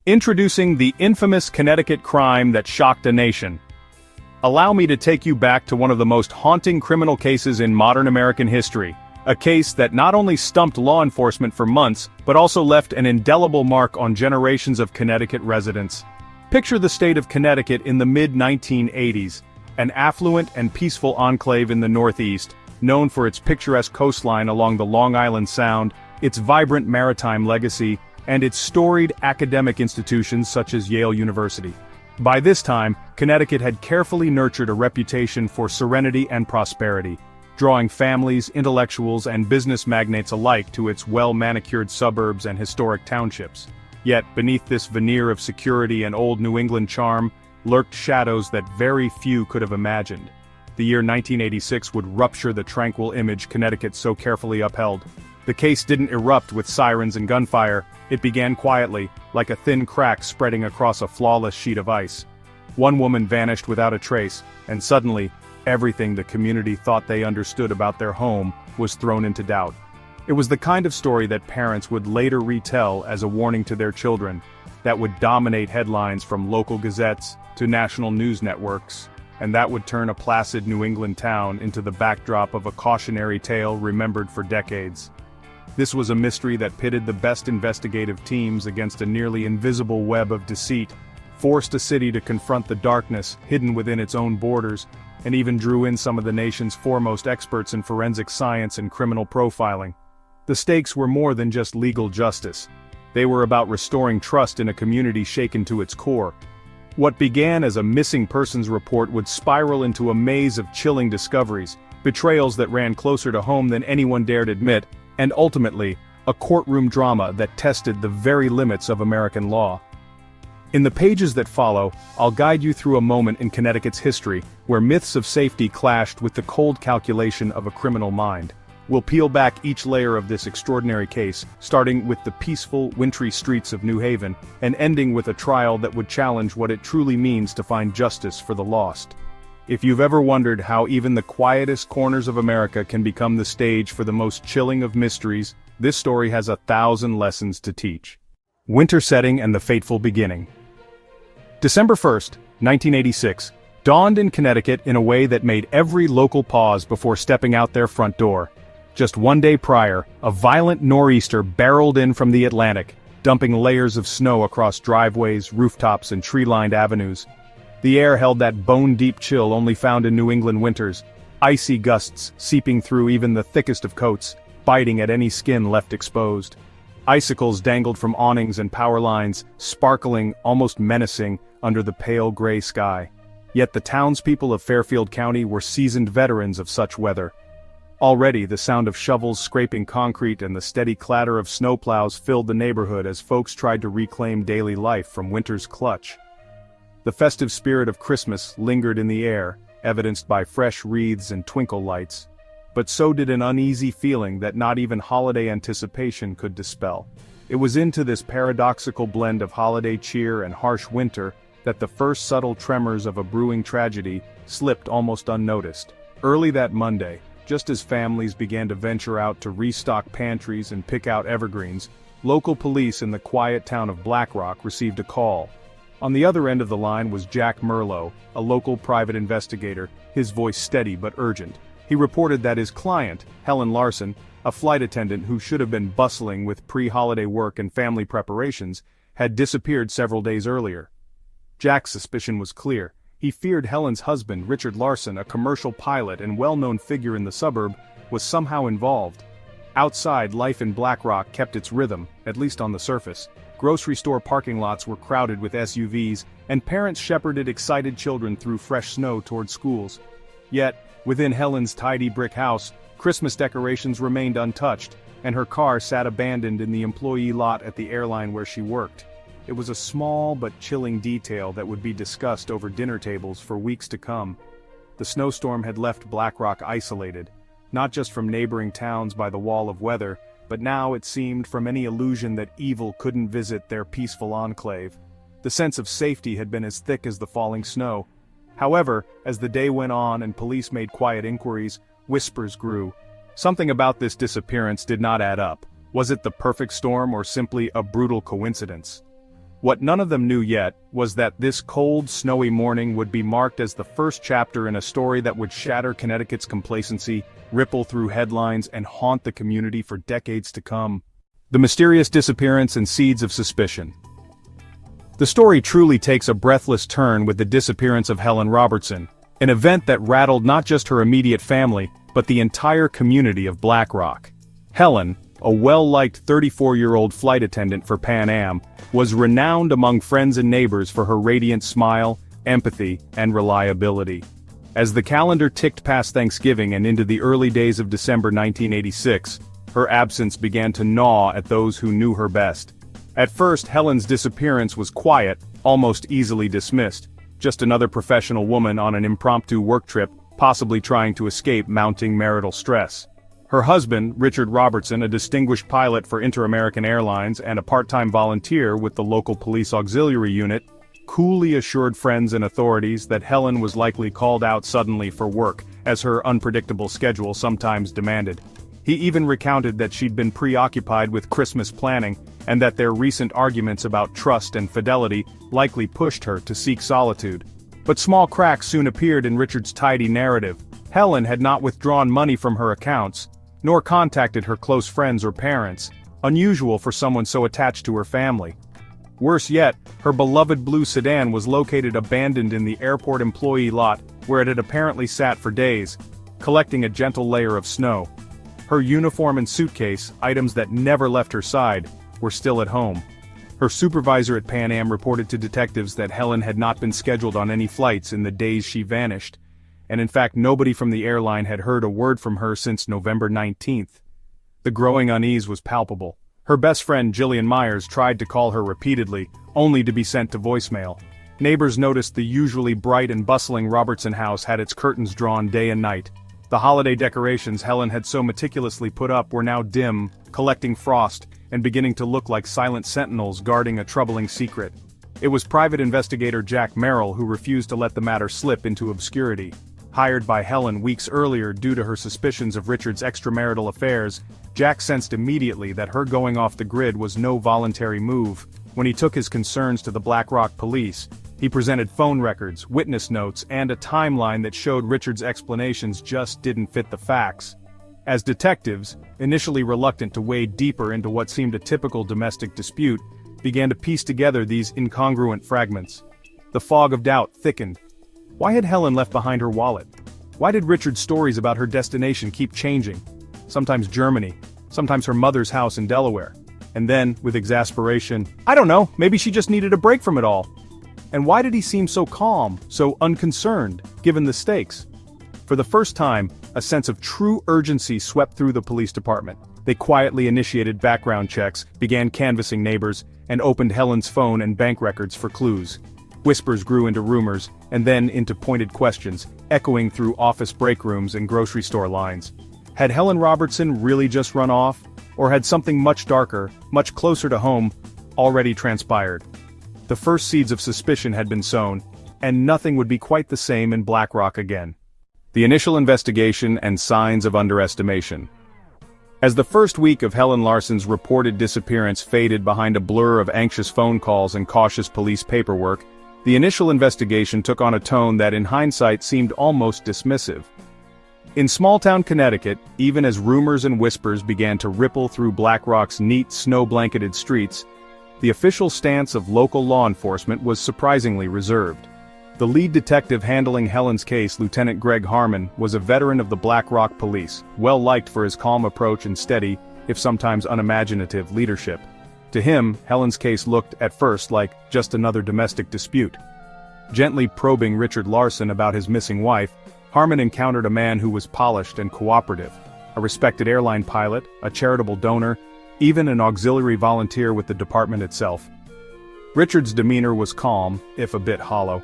Introducing the infamous Connecticut crime that shocked a nation. Allow me to take you back to one of the most haunting criminal cases in modern American history. A case that not only stumped law enforcement for months, but also left an indelible mark on generations of Connecticut residents. Picture the state of Connecticut in the mid-1980s, an affluent and peaceful enclave in the Northeast, known for its picturesque coastline along the Long Island Sound, its vibrant maritime legacy, and its storied academic institutions such as Yale University. By this time, Connecticut had carefully nurtured a reputation for serenity and prosperity, drawing families, intellectuals, and business magnates alike to its well-manicured suburbs and historic townships. Yet, beneath this veneer of security and old New England charm, lurked shadows that very few could have imagined. The year 1986 would rupture the tranquil image Connecticut so carefully upheld. The case didn't erupt with sirens and gunfire. It began quietly, like a thin crack spreading across a flawless sheet of ice. One woman vanished without a trace, and suddenly, everything the community thought they understood about their home was thrown into doubt. It was the kind of story that parents would later retell as a warning to their children, that would dominate headlines from local gazettes to national news networks, and that would turn a placid New England town into the backdrop of a cautionary tale remembered for decades. This was a mystery that pitted the best investigative teams against a nearly invisible web of deceit, forced a city to confront the darkness hidden within its own borders, and even drew in some of the nation's foremost experts in forensic science and criminal profiling. The stakes were more than just legal justice. They were about restoring trust in a community shaken to its core. What began as a missing persons report would spiral into a maze of chilling discoveries, betrayals that ran closer to home than anyone dared admit, and ultimately, a courtroom drama that tested the very limits of American law. In the pages that follow, I'll guide you through a moment in Connecticut's history where myths of safety clashed with the cold calculation of a criminal mind. We'll peel back each layer of this extraordinary case, starting with the peaceful, wintry streets of New Haven, and ending with a trial that would challenge what it truly means to find justice for the lost. If you've ever wondered how even the quietest corners of America can become the stage for the most chilling of mysteries, this story has 1,000 lessons to teach. Winter setting and the fateful beginning. December 1st, 1986, dawned in Connecticut in a way that made every local pause before stepping out their front door. Just one day prior, a violent nor'easter barreled in from the Atlantic, dumping layers of snow across driveways, rooftops, and tree-lined avenues. The air held that bone-deep chill only found in New England winters, icy gusts seeping through even the thickest of coats, biting at any skin left exposed. Icicles dangled from awnings and power lines, sparkling, almost menacing, under the pale gray sky. Yet the townspeople of Fairfield County were seasoned veterans of such weather. Already the sound of shovels scraping concrete and the steady clatter of snowplows filled the neighborhood as folks tried to reclaim daily life from winter's clutch. The festive spirit of Christmas lingered in the air, evidenced by fresh wreaths and twinkle lights. But so did an uneasy feeling that not even holiday anticipation could dispel. It was into this paradoxical blend of holiday cheer and harsh winter that the first subtle tremors of a brewing tragedy slipped almost unnoticed. Early that Monday, just as families began to venture out to restock pantries and pick out evergreens, local police in the quiet town of Black Rock received a call. On the other end of the line was Jack Merlo, a local private investigator, his voice steady but urgent. He reported that his client, Helen Larson, a flight attendant who should have been bustling with pre-holiday work and family preparations, had disappeared several days earlier. Jack's suspicion was clear. He feared Helen's husband, Richard Larson, a commercial pilot and well-known figure in the suburb, was somehow involved. Outside, life in Black Rock kept its rhythm, at least on the surface. Grocery store parking lots were crowded with SUVs, and parents shepherded excited children through fresh snow toward schools. Yet, within Helen's tidy brick house, Christmas decorations remained untouched, and her car sat abandoned in the employee lot at the airline where she worked. It was a small but chilling detail that would be discussed over dinner tables for weeks to come. The snowstorm had left Black Rock isolated, not just from neighboring towns by the wall of weather, but now it seemed from any illusion that evil couldn't visit their peaceful enclave. The sense of safety had been as thick as the falling snow. However, as the day went on and police made quiet inquiries, whispers grew. Something about this disappearance did not add up. Was it the perfect storm or simply a brutal coincidence? What none of them knew yet was that this cold, snowy morning would be marked as the first chapter in a story that would shatter Connecticut's complacency, ripple through headlines, and haunt the community for decades to come. The mysterious disappearance and seeds of suspicion. The story truly takes a breathless turn with the disappearance of Helen Robertson, an event that rattled not just her immediate family, but the entire community of Black Rock. Helen, a well-liked 34-year-old flight attendant for Pan Am, was renowned among friends and neighbors for her radiant smile, empathy, and reliability. As the calendar ticked past Thanksgiving and into the early days of December 1986, her absence began to gnaw at those who knew her best. At first, Helen's disappearance was quiet, almost easily dismissed. Just another professional woman on an impromptu work trip, possibly trying to escape mounting marital stress. Her husband, Richard Robertson, a distinguished pilot for Inter-American Airlines and a part-time volunteer with the local police auxiliary unit, coolly assured friends and authorities that Helen was likely called out suddenly for work, as her unpredictable schedule sometimes demanded. He even recounted that she'd been preoccupied with Christmas planning, and that their recent arguments about trust and fidelity likely pushed her to seek solitude. But small cracks soon appeared in Richard's tidy narrative. Helen had not withdrawn money from her accounts, nor contacted her close friends or parents, unusual for someone so attached to her family. Worse yet, her beloved blue sedan was located abandoned in the airport employee lot, where it had apparently sat for days, collecting a gentle layer of snow. Her uniform and suitcase, items that never left her side, were still at home. Her supervisor at Pan Am reported to detectives that Helen had not been scheduled on any flights in the days she vanished, and in fact nobody from the airline had heard a word from her since November 19th. The growing unease was palpable. Her best friend Jillian Myers tried to call her repeatedly, only to be sent to voicemail. Neighbors noticed the usually bright and bustling Robertson house had its curtains drawn day and night. The holiday decorations Helen had so meticulously put up were now dim, collecting frost, and beginning to look like silent sentinels guarding a troubling secret. It was private investigator Jack Merrill who refused to let the matter slip into obscurity. Hired by Helen weeks earlier due to her suspicions of Richard's extramarital affairs, Jack sensed immediately that her going off the grid was no voluntary move. When he took his concerns to the Black Rock police, he presented phone records, witness notes, and a timeline that showed Richard's explanations just didn't fit the facts. As detectives, initially reluctant to wade deeper into what seemed a typical domestic dispute, began to piece together these incongruent fragments. The fog of doubt thickened. Why had Helen left behind her wallet? Why did Richard's stories about her destination keep changing? Sometimes Germany, sometimes her mother's house in Delaware. And then, with exasperation, I don't know, maybe she just needed a break from it all. And why did he seem so calm, so unconcerned, given the stakes? For the first time, a sense of true urgency swept through the police department. They quietly initiated background checks, began canvassing neighbors, and opened Helen's phone and bank records for clues. Whispers grew into rumors, and then into pointed questions, echoing through office break rooms and grocery store lines. Had Helen Robertson really just run off? Or had something much darker, much closer to home, already transpired? The first seeds of suspicion had been sown, and nothing would be quite the same in Black Rock again. The initial investigation and signs of underestimation. As the first week of Helen Larson's reported disappearance faded behind a blur of anxious phone calls and cautious police paperwork, the initial investigation took on a tone that in hindsight seemed almost dismissive. In small-town Connecticut, even as rumors and whispers began to ripple through Black Rock's neat, snow-blanketed streets, the official stance of local law enforcement was surprisingly reserved. The lead detective handling Helen's case, Lieutenant Greg Harmon, was a veteran of the Black Rock Police, well-liked for his calm approach and steady, if sometimes unimaginative, leadership. To him, Helen's case looked, at first, like just another domestic dispute. Gently probing Richard Larson about his missing wife, Harmon encountered a man who was polished and cooperative, a respected airline pilot, a charitable donor, even an auxiliary volunteer with the department itself. Richard's demeanor was calm, if a bit hollow.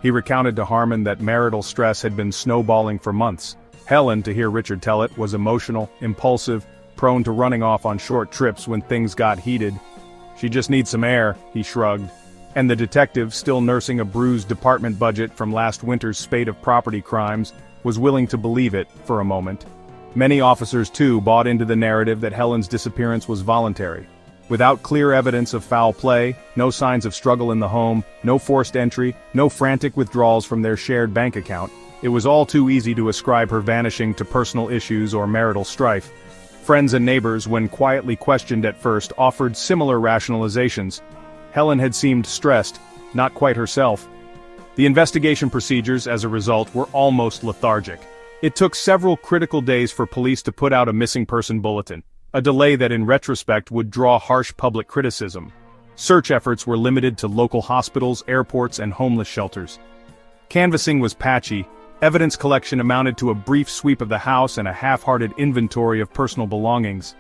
He recounted to Harmon that marital stress had been snowballing for months. Helen, to hear Richard tell it, was emotional, impulsive, prone to running off on short trips when things got heated. She just needs some air, he shrugged. And the detective, still nursing a bruised department budget from last winter's spate of property crimes, was willing to believe it for a moment. Many officers, too, bought into the narrative that Helen's disappearance was voluntary. Without clear evidence of foul play, no signs of struggle in the home, no forced entry, no frantic withdrawals from their shared bank account, it was all too easy to ascribe her vanishing to personal issues or marital strife. Friends and neighbors, when quietly questioned at first, offered similar rationalizations. Helen had seemed stressed, not quite herself. The investigation procedures, as a result, were almost lethargic. It took several critical days for police to put out a missing person bulletin, a delay that in retrospect would draw harsh public criticism. Search efforts were limited to local hospitals, airports, and homeless shelters. Canvassing was patchy. Evidence collection amounted to a brief sweep of the house and a half-hearted inventory of personal belongings.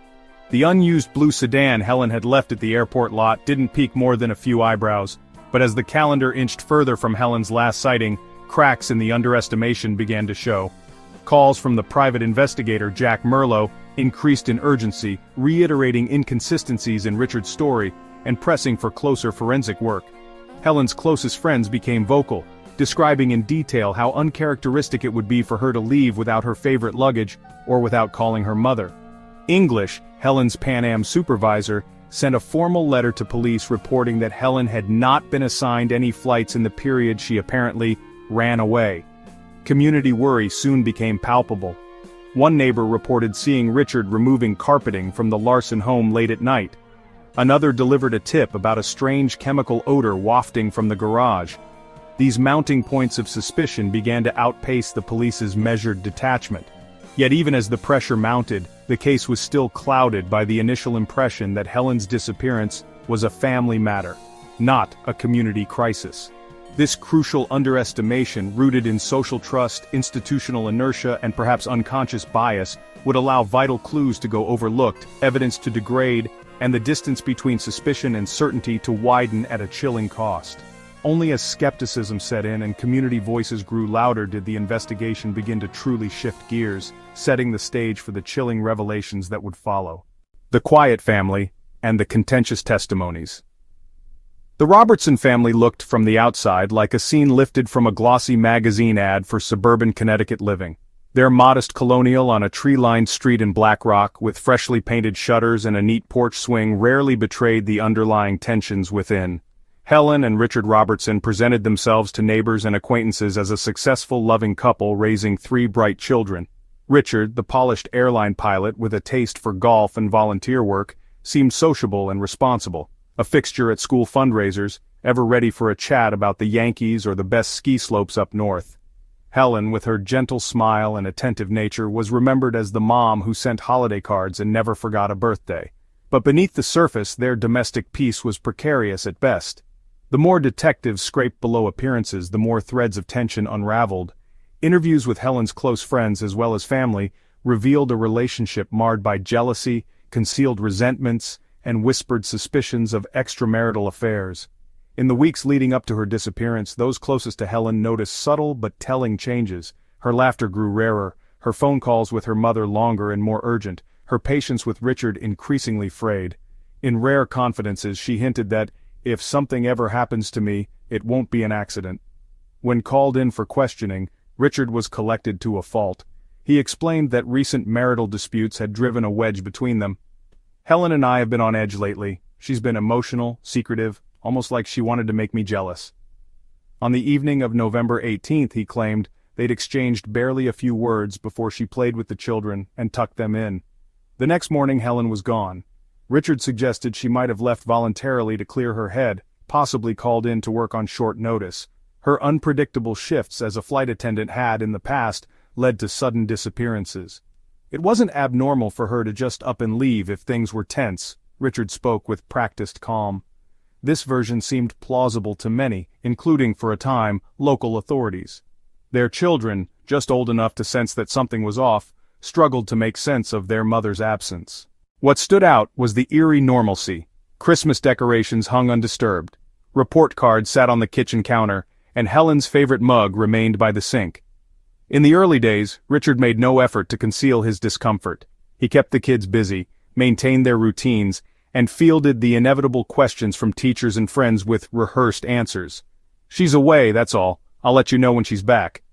The unused blue sedan Helen had left at the airport lot didn't pique more than a few eyebrows, but as the calendar inched further from Helen's last sighting, cracks in the underestimation began to show. Calls from the private investigator Jack Merlo increased in urgency, reiterating inconsistencies in Richard's story and pressing for closer forensic work. Helen's closest friends became vocal, describing in detail how uncharacteristic it would be for her to leave without her favorite luggage or without calling her mother. English, Helen's Pan Am supervisor, sent a formal letter to police reporting that Helen had not been assigned any flights in the period she apparently ran away. Community worry soon became palpable. One neighbor reported seeing Richard removing carpeting from the Larson home late at night. Another delivered a tip about a strange chemical odor wafting from the garage. These mounting points of suspicion began to outpace the police's measured detachment. Yet even as the pressure mounted, the case was still clouded by the initial impression that Helen's disappearance was a family matter, not a community crisis. This crucial underestimation, rooted in social trust, institutional inertia, and perhaps unconscious bias, would allow vital clues to go overlooked, evidence to degrade, and the distance between suspicion and certainty to widen at a chilling cost. Only as skepticism set in and community voices grew louder did the investigation begin to truly shift gears, setting the stage for the chilling revelations that would follow. The Quiet family, and the contentious testimonies. The Robertson family looked from the outside like a scene lifted from a glossy magazine ad for suburban Connecticut living. Their modest colonial on a tree-lined street in Black Rock, with freshly painted shutters and a neat porch swing, rarely betrayed the underlying tensions within. Helen and Richard Robertson presented themselves to neighbors and acquaintances as a successful, loving couple raising 3 bright children. Richard, the polished airline pilot with a taste for golf and volunteer work, seemed sociable and responsible, a fixture at school fundraisers, ever ready for a chat about the Yankees or the best ski slopes up north. Helen, with her gentle smile and attentive nature, was remembered as the mom who sent holiday cards and never forgot a birthday. But beneath the surface, their domestic peace was precarious at best. The more detectives scraped below appearances, the more threads of tension unraveled. Interviews with Helen's close friends as well as family revealed a relationship marred by jealousy, concealed resentments, and whispered suspicions of extramarital affairs. In the weeks leading up to her disappearance, those closest to Helen noticed subtle but telling changes. Her laughter grew rarer, her phone calls with her mother longer and more urgent, her patience with Richard increasingly frayed. In rare confidences, she hinted that, "If something ever happens to me, it won't be an accident." When called in for questioning, Richard was collected to a fault. He explained that recent marital disputes had driven a wedge between them. "Helen and I have been on edge lately. She's been emotional, secretive, almost like she wanted to make me jealous." On the evening of November 18th, he claimed, they'd exchanged barely a few words before she played with the children and tucked them in. The next morning Helen was gone. Richard suggested she might have left voluntarily to clear her head, possibly called in to work on short notice. Her unpredictable shifts as a flight attendant had, in the past, led to sudden disappearances. It wasn't abnormal for her to just up and leave if things were tense, Richard spoke with practiced calm. This version seemed plausible to many, including, for a time, local authorities. Their children, just old enough to sense that something was off, struggled to make sense of their mother's absence. What stood out was the eerie normalcy. Christmas decorations hung undisturbed. Report cards sat on the kitchen counter, and Helen's favorite mug remained by the sink. In the early days, Richard made no effort to conceal his discomfort. He kept the kids busy, maintained their routines, and fielded the inevitable questions from teachers and friends with rehearsed answers. "She's away, that's all. I'll let you know when she's back."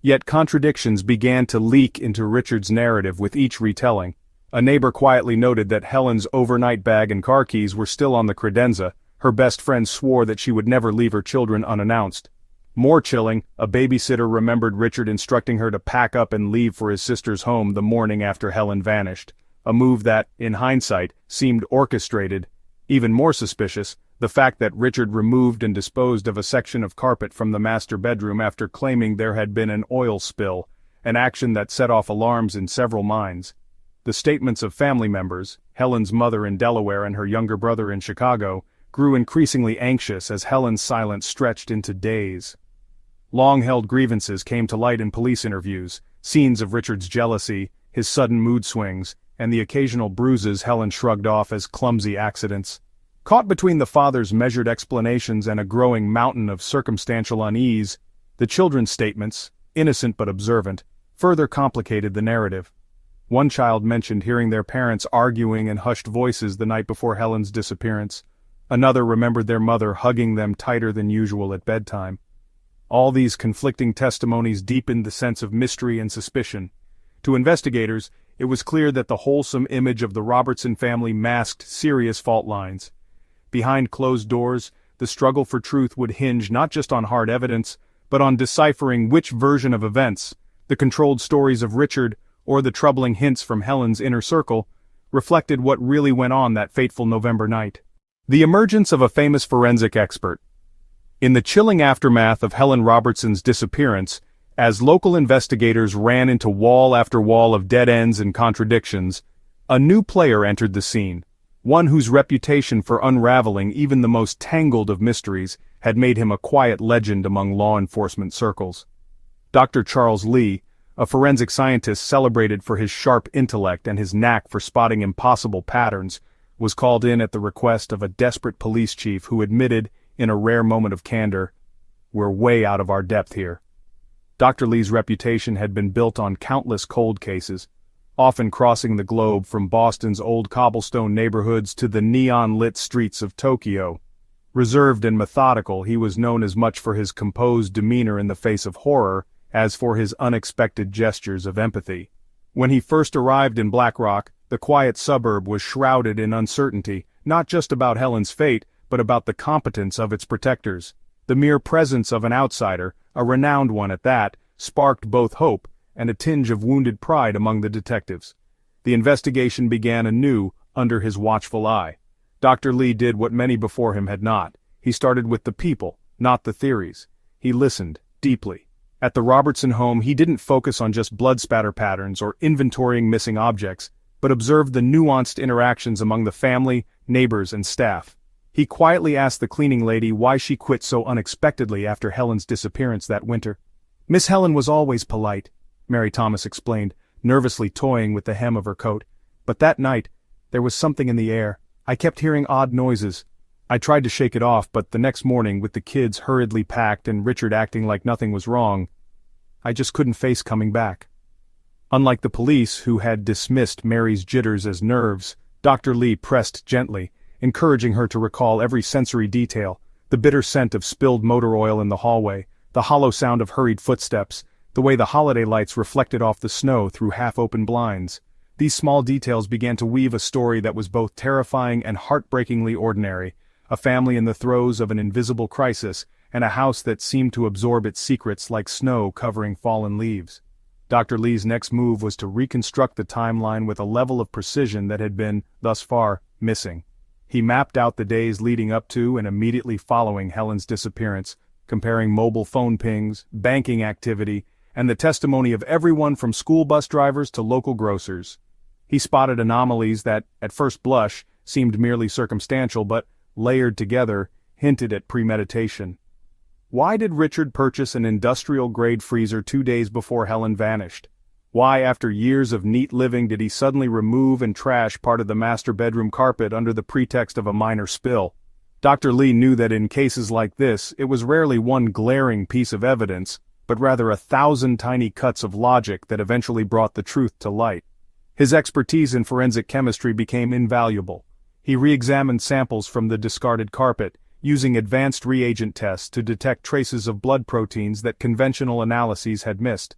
Yet contradictions began to leak into Richard's narrative with each retelling. A neighbor quietly noted that Helen's overnight bag and car keys were still on the credenza. Her best friend swore that she would never leave her children unannounced. More chilling, a babysitter remembered Richard instructing her to pack up and leave for his sister's home the morning after Helen vanished, a move that, in hindsight, seemed orchestrated. Even more suspicious, the fact that Richard removed and disposed of a section of carpet from the master bedroom after claiming there had been an oil spill, an action that set off alarms in several minds. The statements of family members, Helen's mother in Delaware and her younger brother in Chicago, grew increasingly anxious as Helen's silence stretched into days. Long-held grievances came to light in police interviews, scenes of Richard's jealousy, his sudden mood swings, and the occasional bruises Helen shrugged off as clumsy accidents. Caught between the father's measured explanations and a growing mountain of circumstantial unease, the children's statements, innocent but observant, further complicated the narrative. One child mentioned hearing their parents arguing in hushed voices the night before Helen's disappearance. Another remembered their mother hugging them tighter than usual at bedtime. All these conflicting testimonies deepened the sense of mystery and suspicion. To investigators, it was clear that the wholesome image of the Robertson family masked serious fault lines. Behind closed doors, the struggle for truth would hinge not just on hard evidence, but on deciphering which version of events, the controlled stories of Richard or the troubling hints from Helen's inner circle, reflected what really went on that fateful November night. The emergence of a famous forensic expert. In the chilling aftermath of Helen Robertson's disappearance, as local investigators ran into wall after wall of dead ends and contradictions, a new player entered the scene, one whose reputation for unraveling even the most tangled of mysteries had made him a quiet legend among law enforcement circles. Dr. Charles Lee, a forensic scientist celebrated for his sharp intellect and his knack for spotting impossible patterns, was called in at the request of a desperate police chief who admitted, in a rare moment of candor, "We're way out of our depth here." Dr. Lee's reputation had been built on countless cold cases, often crossing the globe from Boston's old cobblestone neighborhoods to the neon-lit streets of Tokyo. Reserved and methodical, he was known as much for his composed demeanor in the face of horror as for his unexpected gestures of empathy. When he first arrived in Black Rock, the quiet suburb was shrouded in uncertainty, not just about Helen's fate, but about the competence of its protectors. The mere presence of an outsider, a renowned one at that, sparked both hope and a tinge of wounded pride among the detectives. The investigation began anew under his watchful eye. Dr. Lee did what many before him had not. He started with the people, not the theories. He listened, deeply. At the Robertson home, he didn't focus on just blood spatter patterns or inventorying missing objects, but observed the nuanced interactions among the family, neighbors, and staff. He quietly asked the cleaning lady why she quit so unexpectedly after Helen's disappearance that winter. "Miss Helen was always polite," Mary Thomas explained, nervously toying with the hem of her coat. "But that night, there was something in the air. I kept hearing odd noises. I tried to shake it off, but the next morning, with the kids hurriedly packed and Richard acting like nothing was wrong, I just couldn't face coming back." Unlike the police, who had dismissed Mary's jitters as nerves, Dr. Lee pressed gently, encouraging her to recall every sensory detail: the bitter scent of spilled motor oil in the hallway, the hollow sound of hurried footsteps, the way the holiday lights reflected off the snow through half-open blinds. These small details began to weave a story that was both terrifying and heartbreakingly ordinary, a family in the throes of an invisible crisis, and a house that seemed to absorb its secrets like snow covering fallen leaves. Dr. Lee's next move was to reconstruct the timeline with a level of precision that had been, thus far, missing. He mapped out the days leading up to and immediately following Helen's disappearance, comparing mobile phone pings, banking activity, and the testimony of everyone from school bus drivers to local grocers. He spotted anomalies that, at first blush, seemed merely circumstantial but, layered together, hinted at premeditation. Why did Richard purchase an industrial-grade freezer 2 days before Helen vanished? Why, after years of neat living, did he suddenly remove and trash part of the master bedroom carpet under the pretext of a minor spill? Dr. Lee knew that in cases like this, it was rarely one glaring piece of evidence, but rather 1,000 tiny cuts of logic that eventually brought the truth to light. His expertise in forensic chemistry became invaluable. He re-examined samples from the discarded carpet, using advanced reagent tests to detect traces of blood proteins that conventional analyses had missed.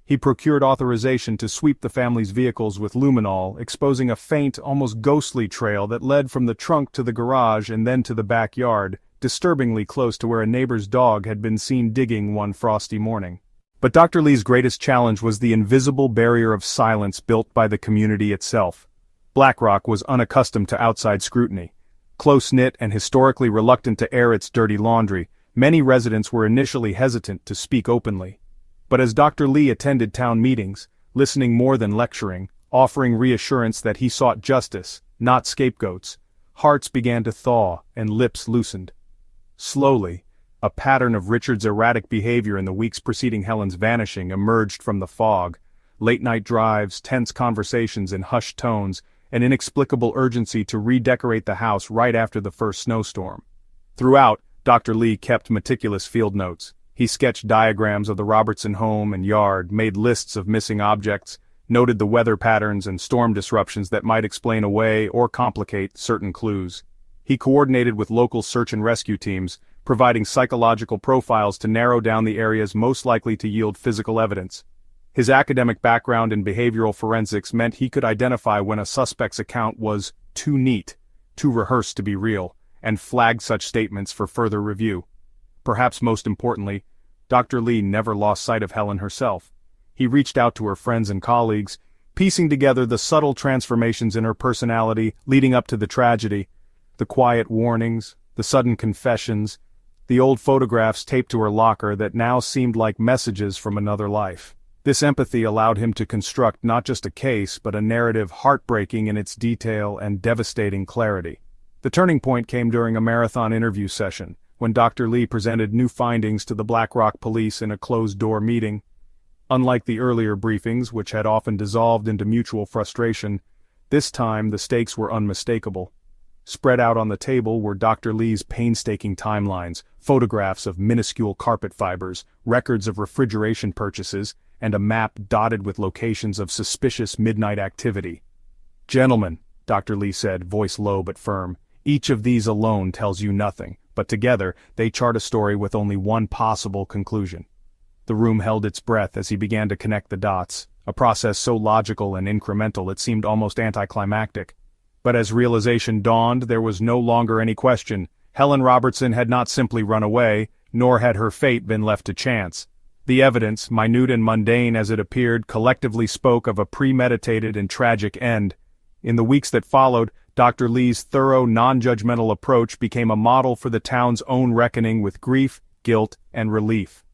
He procured authorization to sweep the family's vehicles with luminol, exposing a faint, almost ghostly trail that led from the trunk to the garage and then to the backyard, disturbingly close to where a neighbor's dog had been seen digging one frosty morning. But Dr. Lee's greatest challenge was the invisible barrier of silence built by the community itself. BlackRock was unaccustomed to outside scrutiny. Close-knit and historically reluctant to air its dirty laundry, many residents were initially hesitant to speak openly. But as Dr. Lee attended town meetings, listening more than lecturing, offering reassurance that he sought justice, not scapegoats, hearts began to thaw and lips loosened. Slowly, a pattern of Richard's erratic behavior in the weeks preceding Helen's vanishing emerged from the fog. Late-night drives, tense conversations in hushed tones, an inexplicable urgency to redecorate the house right after the first snowstorm. Throughout, Dr. Lee kept meticulous field notes. He sketched diagrams of the Robertson home and yard, made lists of missing objects, noted the weather patterns and storm disruptions that might explain away or complicate certain clues. He coordinated with local search and rescue teams, providing psychological profiles to narrow down the areas most likely to yield physical evidence. His academic background in behavioral forensics meant he could identify when a suspect's account was too neat, too rehearsed to be real, and flag such statements for further review. Perhaps most importantly, Dr. Lee never lost sight of Helen herself. He reached out to her friends and colleagues, piecing together the subtle transformations in her personality leading up to the tragedy, the quiet warnings, the sudden confessions, the old photographs taped to her locker that now seemed like messages from another life. This empathy allowed him to construct not just a case but a narrative heartbreaking in its detail and devastating clarity. The turning point came during a marathon interview session, when Dr. Lee presented new findings to the BlackRock police in a closed-door meeting. Unlike the earlier briefings, which had often dissolved into mutual frustration, this time the stakes were unmistakable. Spread out on the table were Dr. Lee's painstaking timelines, photographs of minuscule carpet fibers, records of refrigeration purchases, and a map dotted with locations of suspicious midnight activity. "Gentlemen," Dr. Lee said, voice low but firm, "each of these alone tells you nothing, but together they chart a story with only one possible conclusion." The room held its breath as he began to connect the dots, a process so logical and incremental it seemed almost anticlimactic. But as realization dawned, there was no longer any question. Helen Robertson had not simply run away, nor had her fate been left to chance. The evidence, minute and mundane as it appeared, collectively spoke of a premeditated and tragic end. In the weeks that followed, Dr. Lee's thorough, non-judgmental approach became a model for the town's own reckoning with grief, guilt, and relief.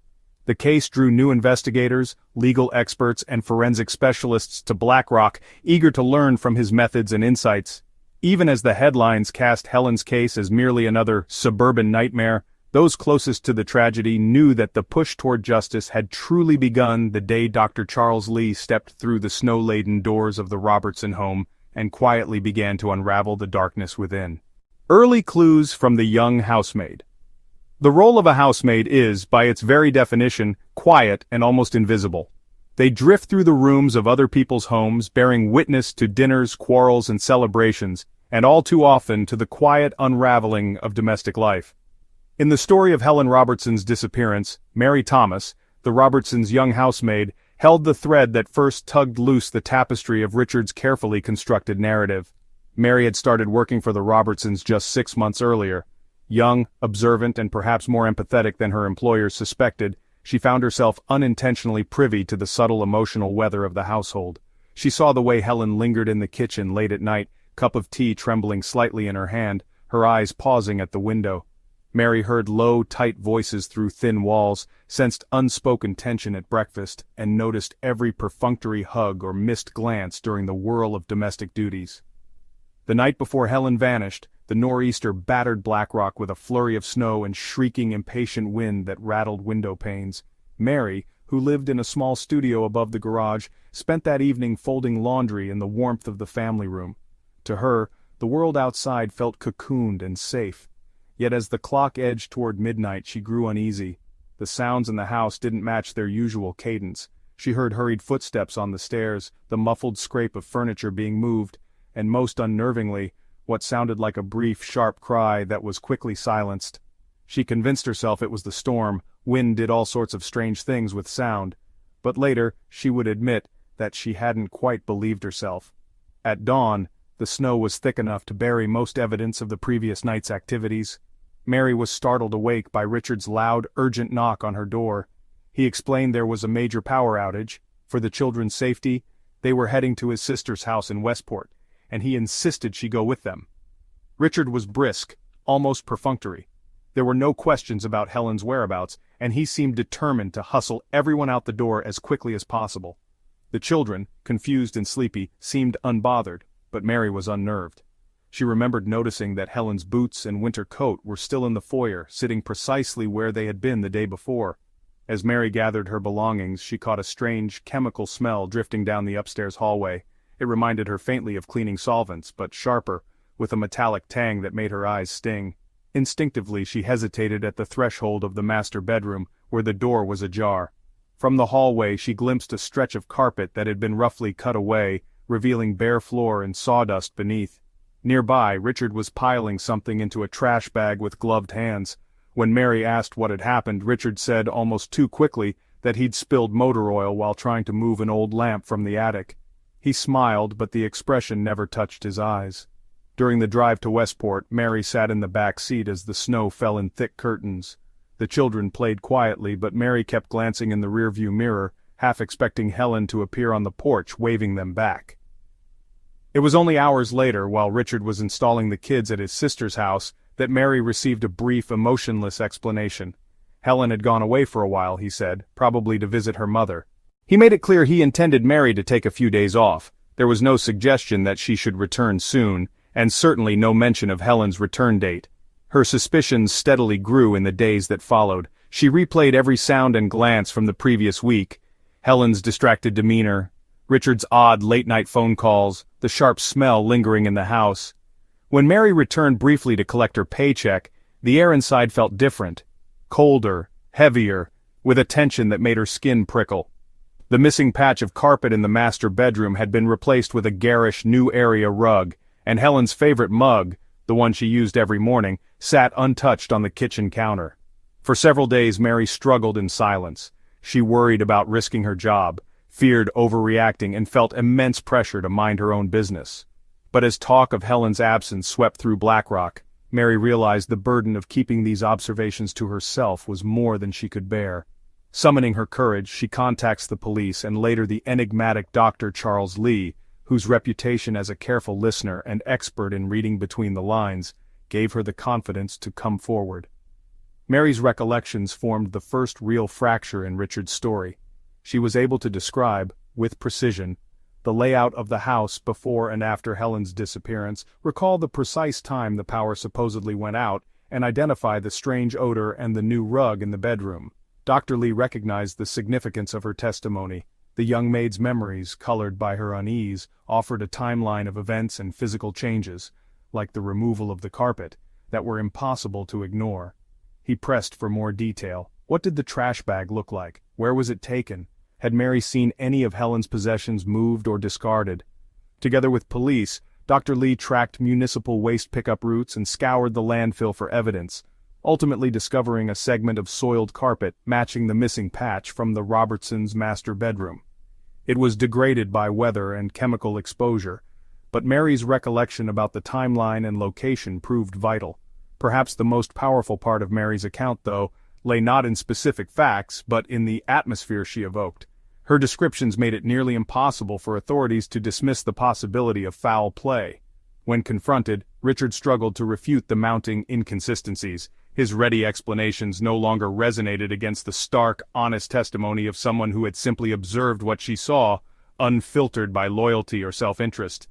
The case drew new investigators, legal experts, and forensic specialists to BlackRock, eager to learn from his methods and insights. Even as the headlines cast Helen's case as merely another suburban nightmare, those closest to the tragedy knew that the push toward justice had truly begun the day Dr. Charles Lee stepped through the snow-laden doors of the Robertson home and quietly began to unravel the darkness within. Early clues from the young housemaid. The role of a housemaid is, by its very definition, quiet and almost invisible. They drift through the rooms of other people's homes, bearing witness to dinners, quarrels, and celebrations, and all too often to the quiet unraveling of domestic life. In the story of Helen Robertson's disappearance, Mary Thomas, the Robertsons' young housemaid, held the thread that first tugged loose the tapestry of Richard's carefully constructed narrative. Mary had started working for the Robertsons just 6 months earlier. Young, observant, and perhaps more empathetic than her employers suspected, she found herself unintentionally privy to the subtle emotional weather of the household. She saw the way Helen lingered in the kitchen late at night, cup of tea trembling slightly in her hand, her eyes pausing at the window. Mary heard low, tight voices through thin walls, sensed unspoken tension at breakfast, and noticed every perfunctory hug or missed glance during the whirl of domestic duties. The night before Helen vanished, the nor'easter battered BlackRock with a flurry of snow and shrieking, impatient wind that rattled window panes. Mary, who lived in a small studio above the garage, spent that evening folding laundry in the warmth of the family room. To her, the world outside felt cocooned and safe. Yet as the clock edged toward midnight, she grew uneasy. The sounds in the house didn't match their usual cadence. She heard hurried footsteps on the stairs, the muffled scrape of furniture being moved, and most unnervingly, what sounded like a brief, sharp cry that was quickly silenced. She convinced herself it was the storm. Wind did all sorts of strange things with sound. but later she would admit that she hadn't quite believed herself. At dawn, the snow was thick enough to bury most evidence of the previous night's activities. Mary was startled awake by Richard's loud, urgent knock on her door. He explained there was a major power outage. For the children's safety, they were heading to his sister's house in Westport, and he insisted she go with them. Richard was brisk, almost perfunctory. There were no questions about Helen's whereabouts, and he seemed determined to hustle everyone out the door as quickly as possible. The children, confused and sleepy, seemed unbothered, but Mary was unnerved. She remembered noticing that Helen's boots and winter coat were still in the foyer, sitting precisely where they had been the day before. As Mary gathered her belongings, she caught a strange, chemical smell drifting down the upstairs hallway. It reminded her faintly of cleaning solvents, but sharper, with a metallic tang that made her eyes sting. Instinctively she hesitated at the threshold of the master bedroom, where the door was ajar. From the hallway she glimpsed a stretch of carpet that had been roughly cut away, revealing bare floor and sawdust beneath. Nearby, Richard was piling something into a trash bag with gloved hands. When Mary asked what had happened, Richard said almost too quickly that he'd spilled motor oil while trying to move an old lamp from the attic. He smiled, but the expression never touched his eyes. During the drive to Westport, Mary sat in the back seat as the snow fell in thick curtains. The children played quietly, but Mary kept glancing in the rearview mirror, half expecting Helen to appear on the porch, waving them back. It was only hours later, while Richard was installing the kids at his sister's house, that Mary received a brief, emotionless explanation. Helen had gone away for a while, he said, probably to visit her mother. He made it clear he intended Mary to take a few days off. There was no suggestion that she should return soon, and certainly no mention of Helen's return date. Her suspicions steadily grew in the days that followed. She replayed every sound and glance from the previous week. Helen's distracted demeanor, Richard's odd late-night phone calls, the sharp smell lingering in the house. When Mary returned briefly to collect her paycheck, the air inside felt different. Colder, heavier, with a tension that made her skin prickle. The missing patch of carpet in the master bedroom had been replaced with a garish new area rug, and Helen's favorite mug, the one she used every morning, sat untouched on the kitchen counter. For several days Mary struggled in silence. She worried about risking her job, feared overreacting, and felt immense pressure to mind her own business. But as talk of Helen's absence swept through Blackrock, Mary realized the burden of keeping these observations to herself was more than she could bear. Summoning her courage, she contacts the police and later the enigmatic Dr. Charles Lee, whose reputation as a careful listener and expert in reading between the lines gave her the confidence to come forward. Mary's recollections formed the first real fracture in Richard's story. She was able to describe, with precision, the layout of the house before and after Helen's disappearance, recall the precise time the power supposedly went out, and identify the strange odor and the new rug in the bedroom. Dr. Lee recognized the significance of her testimony. The young maid's memories, colored by her unease, offered a timeline of events and physical changes, like the removal of the carpet, that were impossible to ignore. He pressed for more detail. What did the trash bag look like? Where was it taken? Had Mary seen any of Helen's possessions moved or discarded? Together with police, Dr. Lee tracked municipal waste pickup routes and scoured the landfill for evidence, ultimately discovering a segment of soiled carpet matching the missing patch from the Robertsons' master bedroom. It was degraded by weather and chemical exposure, but Mary's recollection about the timeline and location proved vital. Perhaps the most powerful part of Mary's account, though, lay not in specific facts, but in the atmosphere she evoked. Her descriptions made it nearly impossible for authorities to dismiss the possibility of foul play. When confronted, Richard struggled to refute the mounting inconsistencies. His ready explanations no longer resonated against the stark, honest testimony of someone who had simply observed what she saw, unfiltered by loyalty or self-interest.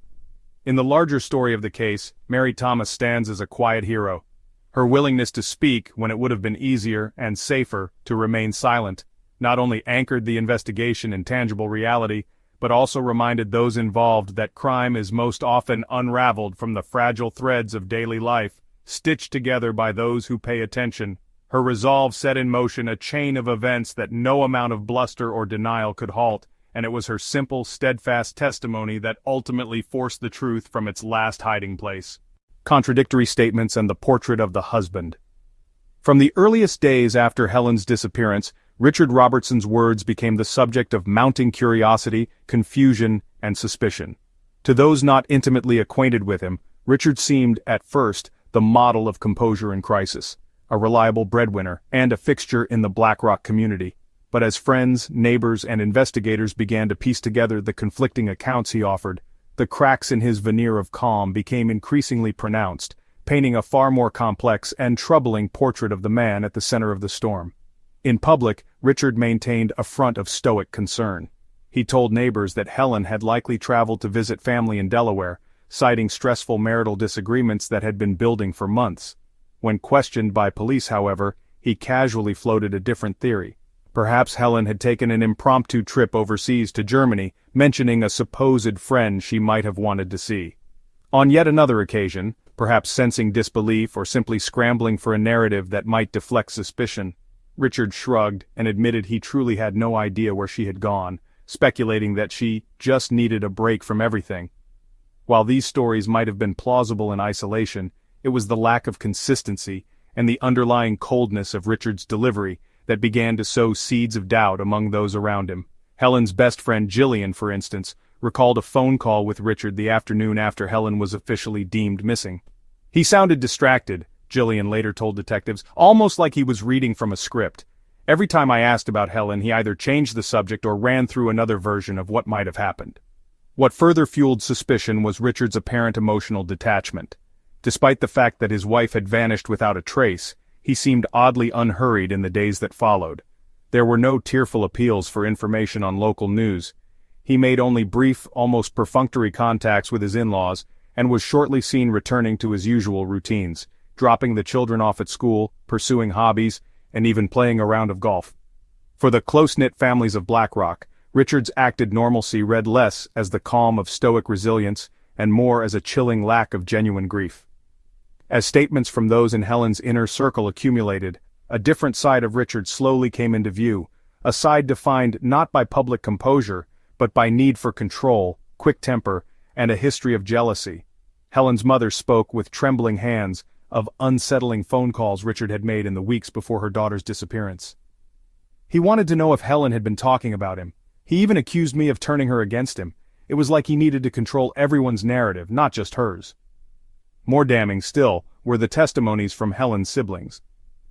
In the larger story of the case, Mary Thomas stands as a quiet hero. Her willingness to speak when it would have been easier and safer to remain silent not only anchored the investigation in tangible reality, but also reminded those involved that crime is most often unraveled from the fragile threads of daily life, stitched together by those who pay attention. Her resolve set in motion a chain of events that no amount of bluster or denial could halt, and it was her simple, steadfast testimony that ultimately forced the truth from its last hiding place. Contradictory statements and the portrait of the husband. From the earliest days after Helen's disappearance, Richard Robertson's words became the subject of mounting curiosity, confusion, and suspicion. To those not intimately acquainted with him, Richard seemed, at first, the model of composure in crisis, a reliable breadwinner, and a fixture in the Black Rock community. But as friends, neighbors, and investigators began to piece together the conflicting accounts he offered, the cracks in his veneer of calm became increasingly pronounced, painting a far more complex and troubling portrait of the man at the center of the storm. In public, Richard maintained a front of stoic concern. He told neighbors that Helen had likely traveled to visit family in Delaware, citing stressful marital disagreements that had been building for months. When questioned by police, however, he casually floated a different theory. Perhaps Helen had taken an impromptu trip overseas to Germany, mentioning a supposed friend she might have wanted to see. On yet another occasion, perhaps sensing disbelief or simply scrambling for a narrative that might deflect suspicion, Richard shrugged and admitted he truly had no idea where she had gone, speculating that she just needed a break from everything. While these stories might have been plausible in isolation, it was the lack of consistency and the underlying coldness of Richard's delivery that began to sow seeds of doubt among those around him. Helen's best friend Jillian, for instance, recalled a phone call with Richard the afternoon after Helen was officially deemed missing. "He sounded distracted," Jillian later told detectives, "almost like he was reading from a script. Every time I asked about Helen, he either changed the subject or ran through another version of what might have happened." What further fueled suspicion was Richard's apparent emotional detachment. Despite the fact that his wife had vanished without a trace, he seemed oddly unhurried in the days that followed. There were no tearful appeals for information on local news. He made only brief, almost perfunctory contacts with his in-laws, and was shortly seen returning to his usual routines, dropping the children off at school, pursuing hobbies, and even playing a round of golf. For the close-knit families of Black Rock, Richard's acted normalcy read less as the calm of stoic resilience and more as a chilling lack of genuine grief. As statements from those in Helen's inner circle accumulated, a different side of Richard slowly came into view, a side defined not by public composure, but by need for control, quick temper, and a history of jealousy. Helen's mother spoke with trembling hands of unsettling phone calls Richard had made in the weeks before her daughter's disappearance. "He wanted to know if Helen had been talking about him. He even accused me of turning her against him. It was like he needed to control everyone's narrative, not just hers." More damning still were the testimonies from Helen's siblings.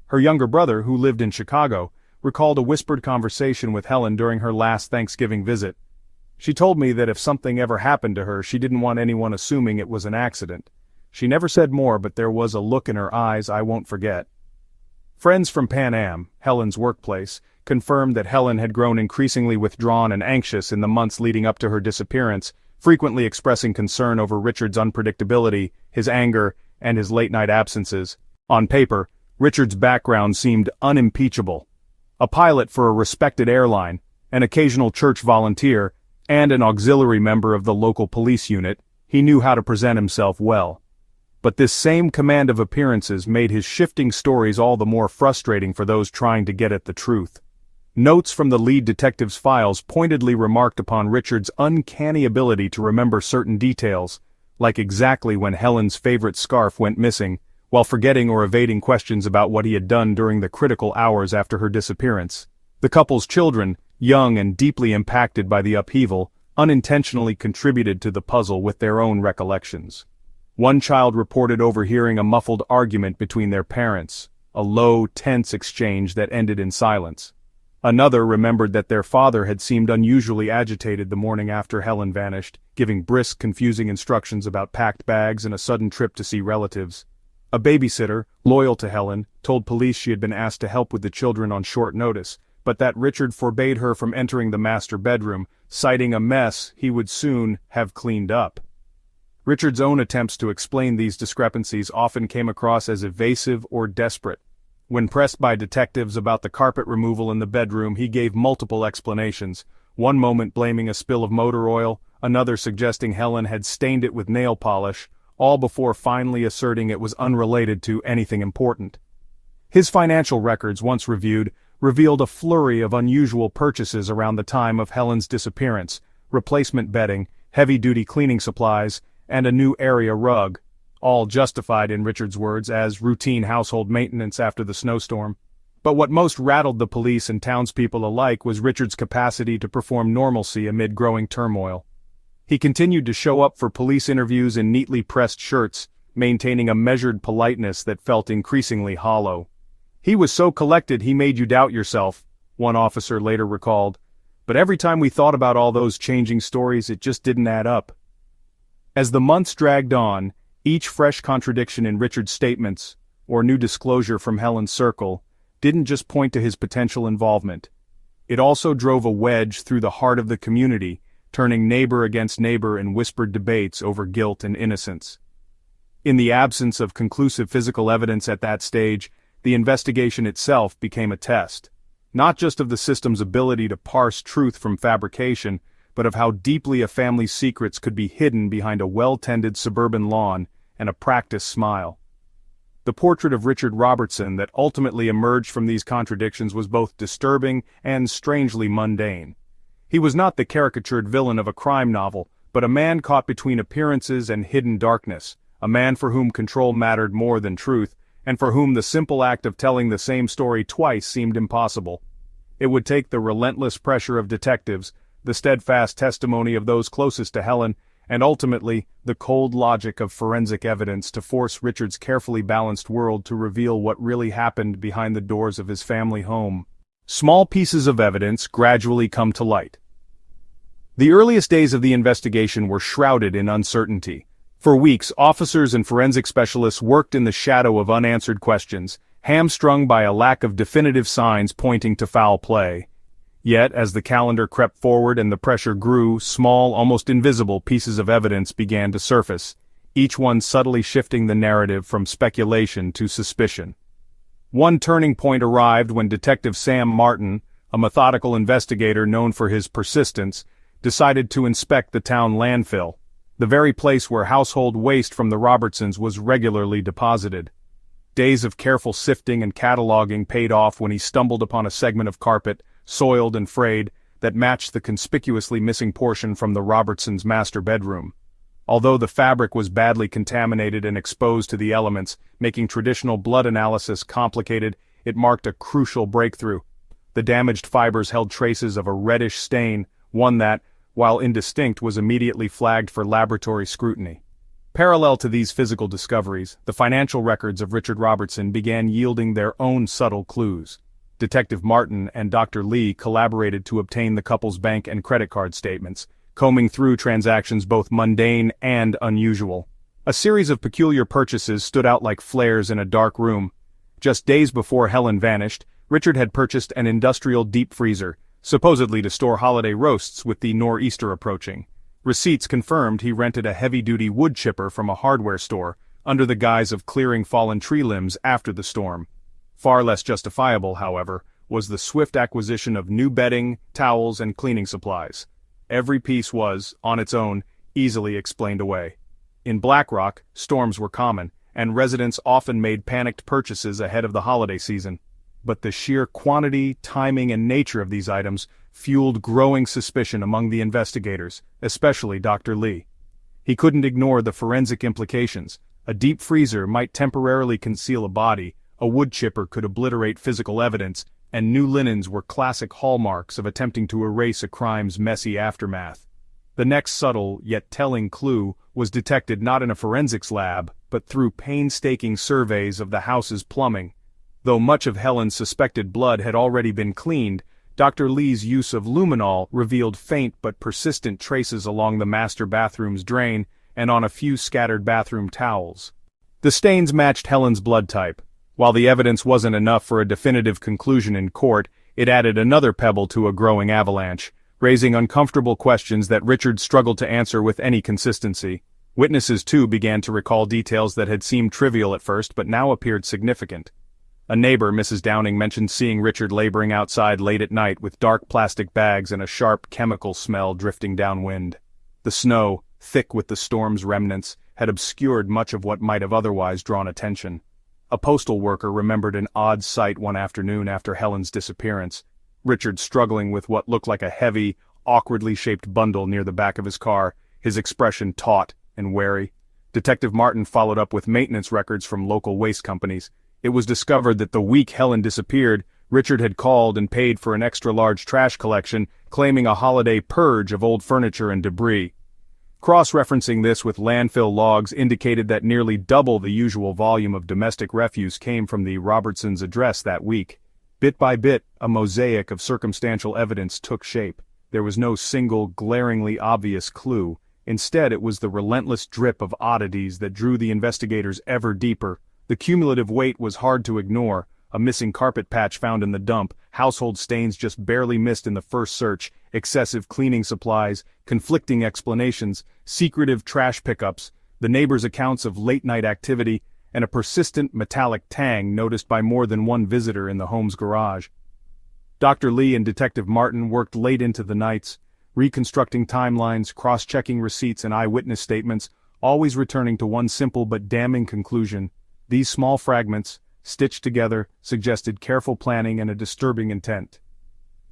Her younger brother, who lived in Chicago, recalled a whispered conversation with Helen during her last Thanksgiving visit. "She told me that if something ever happened to her, she didn't want anyone assuming it was an accident. She never said more, but there was a look in her eyes I won't forget." Friends from Pan Am, Helen's workplace, confirmed that Helen had grown increasingly withdrawn and anxious in the months leading up to her disappearance, frequently expressing concern over Richard's unpredictability, his anger, and his late-night absences. On paper, Richard's background seemed unimpeachable. A pilot for a respected airline, an occasional church volunteer, and an auxiliary member of the local police unit, he knew how to present himself well. But this same command of appearances made his shifting stories all the more frustrating for those trying to get at the truth. Notes from the lead detective's files pointedly remarked upon Richard's uncanny ability to remember certain details, like exactly when Helen's favorite scarf went missing, while forgetting or evading questions about what he had done during the critical hours after her disappearance. The couple's children, young and deeply impacted by the upheaval, unintentionally contributed to the puzzle with their own recollections. One child reported overhearing a muffled argument between their parents, a low, tense exchange that ended in silence. Another remembered that their father had seemed unusually agitated the morning after Helen vanished, giving brisk, confusing instructions about packed bags and a sudden trip to see relatives. A babysitter, loyal to Helen, told police she had been asked to help with the children on short notice, but that Richard forbade her from entering the master bedroom, citing a mess he would soon have cleaned up. Richard's own attempts to explain these discrepancies often came across as evasive or desperate. When pressed by detectives about the carpet removal in the bedroom, he gave multiple explanations, one moment blaming a spill of motor oil, another suggesting Helen had stained it with nail polish, all before finally asserting it was unrelated to anything important. His financial records, once reviewed, revealed a flurry of unusual purchases around the time of Helen's disappearance, replacement bedding, heavy-duty cleaning supplies, and a new area rug, all justified in Richard's words as routine household maintenance after the snowstorm. But what most rattled the police and townspeople alike was Richard's capacity to perform normalcy amid growing turmoil. He continued to show up for police interviews in neatly pressed shirts, maintaining a measured politeness that felt increasingly hollow. "He was so collected he made you doubt yourself," one officer later recalled. "But every time we thought about all those changing stories, it just didn't add up." As the months dragged on, each fresh contradiction in Richard's statements, or new disclosure from Helen's circle, didn't just point to his potential involvement. It also drove a wedge through the heart of the community, turning neighbor against neighbor in whispered debates over guilt and innocence. In the absence of conclusive physical evidence at that stage, the investigation itself became a test, not just of the system's ability to parse truth from fabrication, but of how deeply a family's secrets could be hidden behind a well-tended suburban lawn and a practiced smile. The portrait of Richard Robertson that ultimately emerged from these contradictions was both disturbing and strangely mundane. He was not the caricatured villain of a crime novel, but a man caught between appearances and hidden darkness, a man for whom control mattered more than truth, and for whom the simple act of telling the same story twice seemed impossible. It would take the relentless pressure of detectives, the steadfast testimony of those closest to Helen, and ultimately, the cold logic of forensic evidence to force Richard's carefully balanced world to reveal what really happened behind the doors of his family home. Small pieces of evidence gradually come to light. The earliest days of the investigation were shrouded in uncertainty. For weeks, officers and forensic specialists worked in the shadow of unanswered questions, hamstrung by a lack of definitive signs pointing to foul play. Yet, as the calendar crept forward and the pressure grew, small, almost invisible pieces of evidence began to surface, each one subtly shifting the narrative from speculation to suspicion. One turning point arrived when Detective Sam Martin, a methodical investigator known for his persistence, decided to inspect the town landfill, the very place where household waste from the Robertsons was regularly deposited. Days of careful sifting and cataloging paid off when he stumbled upon a segment of carpet, soiled and frayed, that matched the conspicuously missing portion from the Robertsons' master bedroom. Although the fabric was badly contaminated and exposed to the elements, making traditional blood analysis complicated, it marked a crucial breakthrough. The damaged fibers held traces of a reddish stain, one that, while indistinct, was immediately flagged for laboratory scrutiny. Parallel to these physical discoveries, the financial records of Richard Robertson began yielding their own subtle clues. Detective Martin and Dr. Lee collaborated to obtain the couple's bank and credit card statements, combing through transactions both mundane and unusual. A series of peculiar purchases stood out like flares in a dark room. Just days before Helen vanished, Richard had purchased an industrial deep freezer, supposedly to store holiday roasts with the nor'easter approaching. Receipts confirmed he rented a heavy-duty wood chipper from a hardware store, under the guise of clearing fallen tree limbs after the storm. Far less justifiable, however, was the swift acquisition of new bedding, towels, and cleaning supplies. Every piece was, on its own, easily explained away. In Black Rock, storms were common, and residents often made panicked purchases ahead of the holiday season. But the sheer quantity, timing, and nature of these items fueled growing suspicion among the investigators, especially Dr. Lee. He couldn't ignore the forensic implications. A deep freezer might temporarily conceal a body, a wood chipper could obliterate physical evidence, and new linens were classic hallmarks of attempting to erase a crime's messy aftermath. The next subtle, yet telling clue was detected not in a forensics lab, but through painstaking surveys of the house's plumbing. Though much of Helen's suspected blood had already been cleaned, Dr. Lee's use of luminol revealed faint but persistent traces along the master bathroom's drain and on a few scattered bathroom towels. The stains matched Helen's blood type. While the evidence wasn't enough for a definitive conclusion in court, it added another pebble to a growing avalanche, raising uncomfortable questions that Richard struggled to answer with any consistency. Witnesses, too, began to recall details that had seemed trivial at first but now appeared significant. A neighbor, Mrs. Downing, mentioned seeing Richard laboring outside late at night with dark plastic bags and a sharp chemical smell drifting downwind. The snow, thick with the storm's remnants, had obscured much of what might have otherwise drawn attention. A postal worker remembered an odd sight one afternoon after Helen's disappearance. Richard struggling with what looked like a heavy, awkwardly shaped bundle near the back of his car, his expression taut and wary. Detective Martin followed up with maintenance records from local waste companies. It was discovered that the week Helen disappeared, Richard had called and paid for an extra-large trash collection, claiming a holiday purge of old furniture and debris. Cross-referencing this with landfill logs indicated that nearly double the usual volume of domestic refuse came from the Robertsons' address that week. Bit by bit, a mosaic of circumstantial evidence took shape. There was no single, glaringly obvious clue. Instead, it was the relentless drip of oddities that drew the investigators ever deeper. The cumulative weight was hard to ignore. A missing carpet patch found in the dump, household stains just barely missed in the first search, excessive cleaning supplies, conflicting explanations, secretive trash pickups, the neighbors' accounts of late-night activity, and a persistent metallic tang noticed by more than one visitor in the home's garage. Dr. Lee and Detective Martin worked late into the nights, reconstructing timelines, cross-checking receipts and eyewitness statements, always returning to one simple but damning conclusion. These small fragments, stitched together, suggested careful planning and a disturbing intent.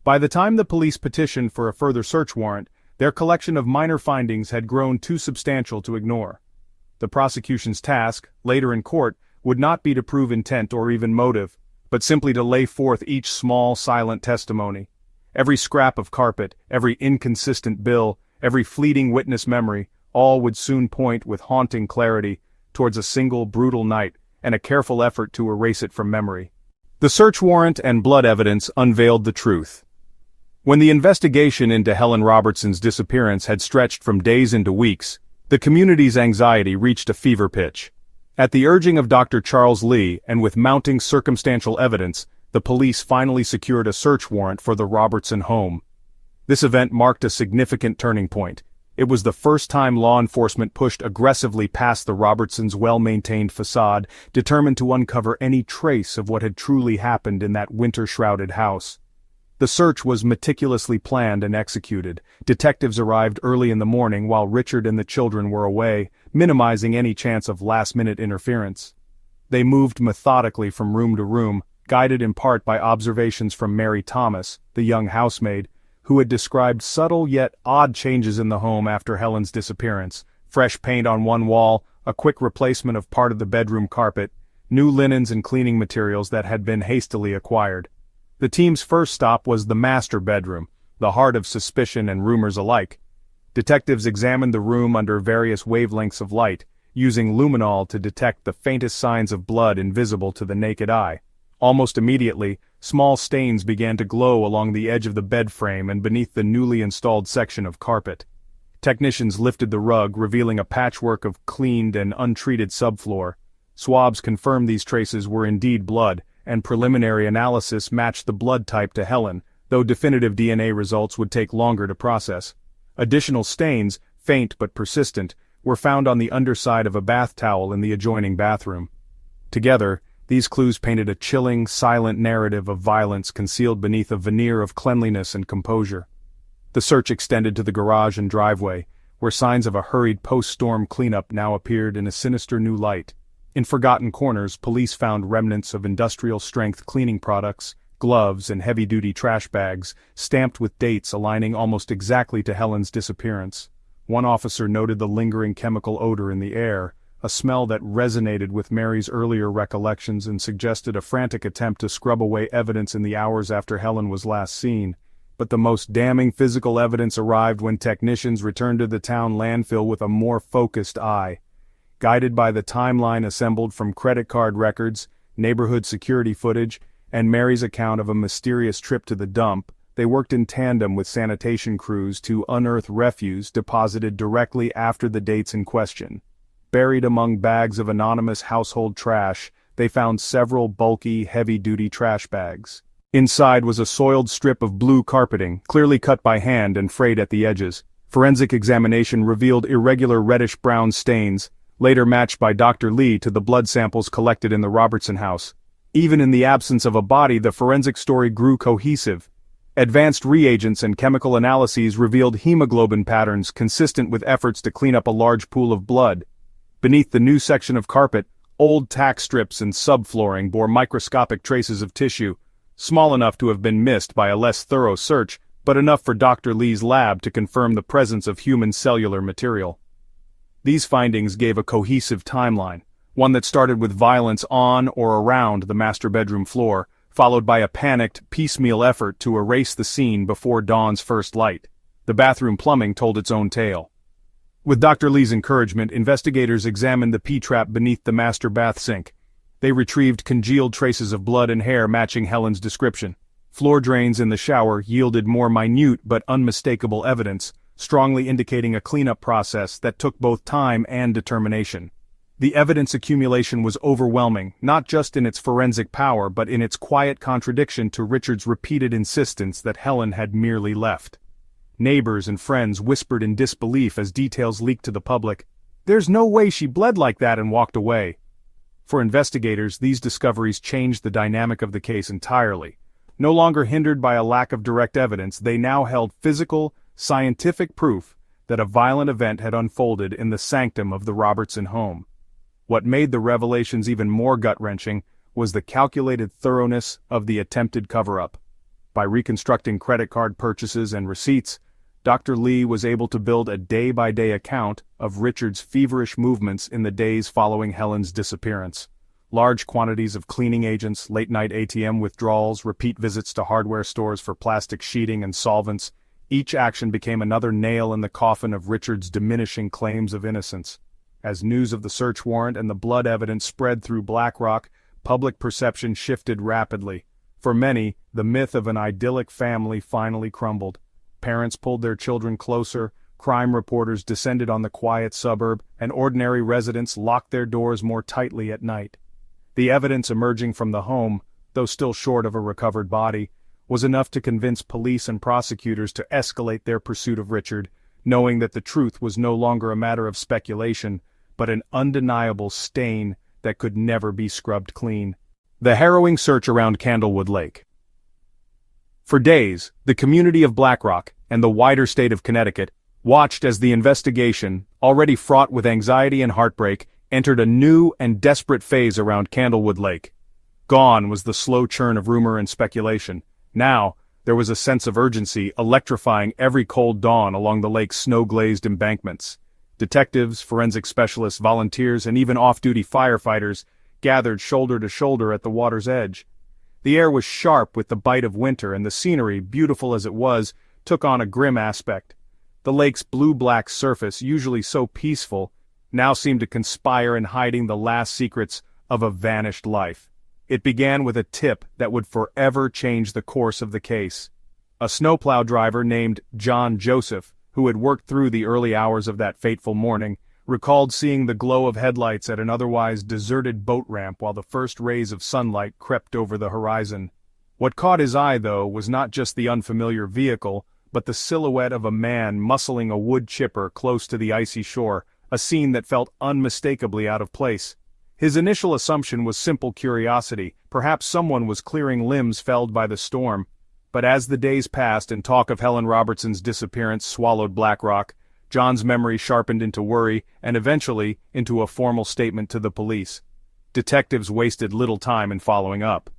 By the time the police petitioned for a further search warrant, their collection of minor findings had grown too substantial to ignore. The prosecution's task, later in court, would not be to prove intent or even motive, but simply to lay forth each small, silent testimony. Every scrap of carpet, every inconsistent bill, every fleeting witness memory, all would soon point with haunting clarity towards a single brutal night, and a careful effort to erase it from memory. The search warrant and blood evidence unveiled the truth. When the investigation into Helen Robertson's disappearance had stretched from days into weeks, the community's anxiety reached a fever pitch. At the urging of Dr. Charles Lee, and with mounting circumstantial evidence, the police finally secured a search warrant for the Robertson home. This event marked a significant turning point. It was the first time law enforcement pushed aggressively past the Robertsons' well-maintained facade, determined to uncover any trace of what had truly happened in that winter-shrouded house. The search was meticulously planned and executed. Detectives arrived early in the morning while Richard and the children were away, minimizing any chance of last-minute interference. They moved methodically from room to room, guided in part by observations from Mary Thomas, the young housemaid, who had described subtle yet odd changes in the home after Helen's disappearance: fresh paint on one wall, a quick replacement of part of the bedroom carpet, new linens and cleaning materials that had been hastily acquired. The team's first stop was the master bedroom, the heart of suspicion and rumors alike. Detectives examined the room under various wavelengths of light, using luminol to detect the faintest signs of blood invisible to the naked eye. Almost immediately, small stains began to glow along the edge of the bed frame and beneath the newly installed section of carpet. Technicians lifted the rug, revealing a patchwork of cleaned and untreated subfloor. Swabs confirmed these traces were indeed blood, and preliminary analysis matched the blood type to Helen, though definitive DNA results would take longer to process. Additional stains, faint but persistent, were found on the underside of a bath towel in the adjoining bathroom. Together, these clues painted a chilling, silent narrative of violence concealed beneath a veneer of cleanliness and composure. The search extended to the garage and driveway, where signs of a hurried post-storm cleanup now appeared in a sinister new light. In forgotten corners, police found remnants of industrial-strength cleaning products, gloves, and heavy-duty trash bags, stamped with dates aligning almost exactly to Helen's disappearance. One officer noted the lingering chemical odor in the air, a smell that resonated with Mary's earlier recollections and suggested a frantic attempt to scrub away evidence in the hours after Helen was last seen. But the most damning physical evidence arrived when technicians returned to the town landfill with a more focused eye. Guided by the timeline assembled from credit card records, neighborhood security footage, and Mary's account of a mysterious trip to the dump, they worked in tandem with sanitation crews to unearth refuse deposited directly after the dates in question. Buried among bags of anonymous household trash, they found several bulky, heavy-duty trash bags. Inside was a soiled strip of blue carpeting, clearly cut by hand and frayed at the edges. Forensic examination revealed irregular reddish-brown stains, later matched by Dr. Lee to the blood samples collected in the Robertson house. Even in the absence of a body, the forensic story grew cohesive. Advanced reagents and chemical analyses revealed hemoglobin patterns consistent with efforts to clean up a large pool of blood. Beneath the new section of carpet, old tack strips and subflooring bore microscopic traces of tissue, small enough to have been missed by a less thorough search, but enough for Dr. Lee's lab to confirm the presence of human cellular material. These findings gave a cohesive timeline, one that started with violence on or around the master bedroom floor, followed by a panicked, piecemeal effort to erase the scene before dawn's first light. The bathroom plumbing told its own tale. With Dr. Lee's encouragement, investigators examined the P-trap beneath the master bath sink. They retrieved congealed traces of blood and hair matching Helen's description. Floor drains in the shower yielded more minute but unmistakable evidence, strongly indicating a cleanup process that took both time and determination. The evidence accumulation was overwhelming, not just in its forensic power but in its quiet contradiction to Richard's repeated insistence that Helen had merely left. Neighbors and friends whispered in disbelief as details leaked to the public. "There's no way she bled like that and walked away." For investigators, these discoveries changed the dynamic of the case entirely. No longer hindered by a lack of direct evidence, they now held physical, scientific proof that a violent event had unfolded in the sanctum of the Robertson home. What made the revelations even more gut-wrenching was the calculated thoroughness of the attempted cover-up. By reconstructing credit card purchases and receipts, Dr. Lee was able to build a day-by-day account of Richard's feverish movements in the days following Helen's disappearance. Large quantities of cleaning agents, late-night ATM withdrawals, repeat visits to hardware stores for plastic sheeting and solvents, each action became another nail in the coffin of Richard's diminishing claims of innocence. As news of the search warrant and the blood evidence spread through Black Rock, public perception shifted rapidly. For many, the myth of an idyllic family finally crumbled. Parents pulled their children closer, crime reporters descended on the quiet suburb, and ordinary residents locked their doors more tightly at night. The evidence emerging from the home, though still short of a recovered body, was enough to convince police and prosecutors to escalate their pursuit of Richard, knowing that the truth was no longer a matter of speculation, but an undeniable stain that could never be scrubbed clean. The harrowing search around Candlewood Lake. For days, the community of Black Rock, and the wider state of Connecticut, watched as the investigation, already fraught with anxiety and heartbreak, entered a new and desperate phase around Candlewood Lake. Gone was the slow churn of rumor and speculation. Now, there was a sense of urgency electrifying every cold dawn along the lake's snow-glazed embankments. Detectives, forensic specialists, volunteers, and even off-duty firefighters gathered shoulder to shoulder at the water's edge. The air was sharp with the bite of winter, and the scenery, beautiful as it was, took on a grim aspect. The lake's blue-black surface, usually so peaceful, now seemed to conspire in hiding the last secrets of a vanished life. It began with a tip that would forever change the course of the case. A snowplow driver named John Joseph, who had worked through the early hours of that fateful morning, recalled seeing the glow of headlights at an otherwise deserted boat ramp while the first rays of sunlight crept over the horizon. What caught his eye, though, was not just the unfamiliar vehicle, but the silhouette of a man muscling a wood chipper close to the icy shore, a scene that felt unmistakably out of place. His initial assumption was simple curiosity. Perhaps someone was clearing limbs felled by the storm. But as the days passed and talk of Helen Robertson's disappearance swallowed Black Rock, John's memory sharpened into worry and eventually into a formal statement to the police. Detectives wasted little time in following up.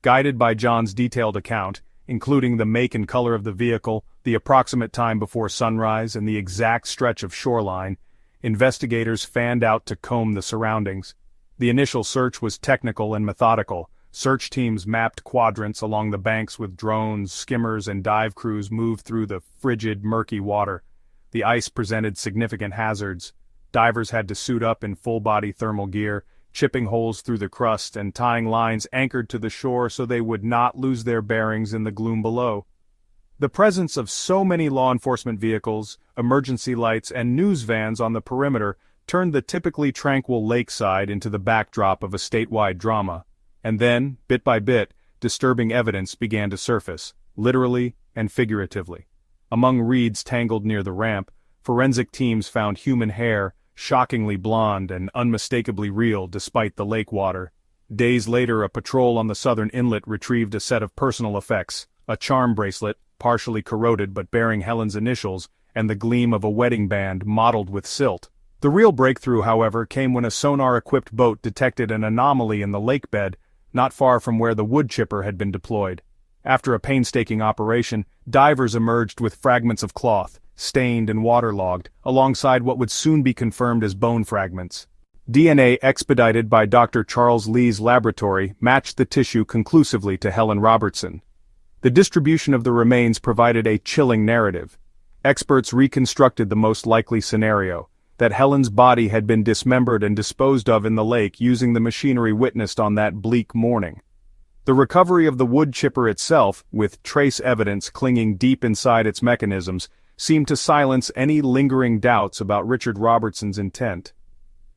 Guided by John's detailed account, including the make and color of the vehicle, the approximate time before sunrise, and the exact stretch of shoreline, investigators fanned out to comb the surroundings. The initial search was technical and methodical. Search teams mapped quadrants along the banks with drones, skimmers, and dive crews moved through the frigid, murky water. The ice presented significant hazards. Divers had to suit up in full-body thermal gear, chipping holes through the crust and tying lines anchored to the shore so they would not lose their bearings in the gloom below. The presence of so many law enforcement vehicles, emergency lights, and news vans on the perimeter turned the typically tranquil lakeside into the backdrop of a statewide drama. And then, bit by bit, disturbing evidence began to surface, literally and figuratively. Among reeds tangled near the ramp, forensic teams found human hair, shockingly blonde and unmistakably real despite the lake water. Days later, a patrol on the southern inlet retrieved a set of personal effects, a charm bracelet, partially corroded but bearing Helen's initials, and the gleam of a wedding band mottled with silt. The real breakthrough, however, came when a sonar-equipped boat detected an anomaly in the lake bed, not far from where the wood chipper had been deployed. After a painstaking operation, divers emerged with fragments of cloth, stained and waterlogged, alongside what would soon be confirmed as bone fragments. DNA expedited by Dr. Charles Lee's laboratory matched the tissue conclusively to Helen Robertson. The distribution of the remains provided a chilling narrative. Experts reconstructed the most likely scenario, that Helen's body had been dismembered and disposed of in the lake using the machinery witnessed on that bleak morning. The recovery of the wood chipper itself, with trace evidence clinging deep inside its mechanisms, seemed to silence any lingering doubts about Richard Robertson's intent.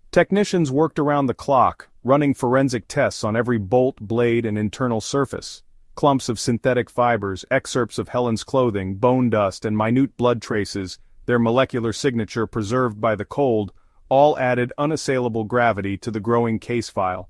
Technicians worked around the clock, running forensic tests on every bolt, blade, and internal surface. Clumps of synthetic fibers, excerpts of Helen's clothing, bone dust, and minute blood traces, their molecular signature preserved by the cold, all added unassailable gravity to the growing case file.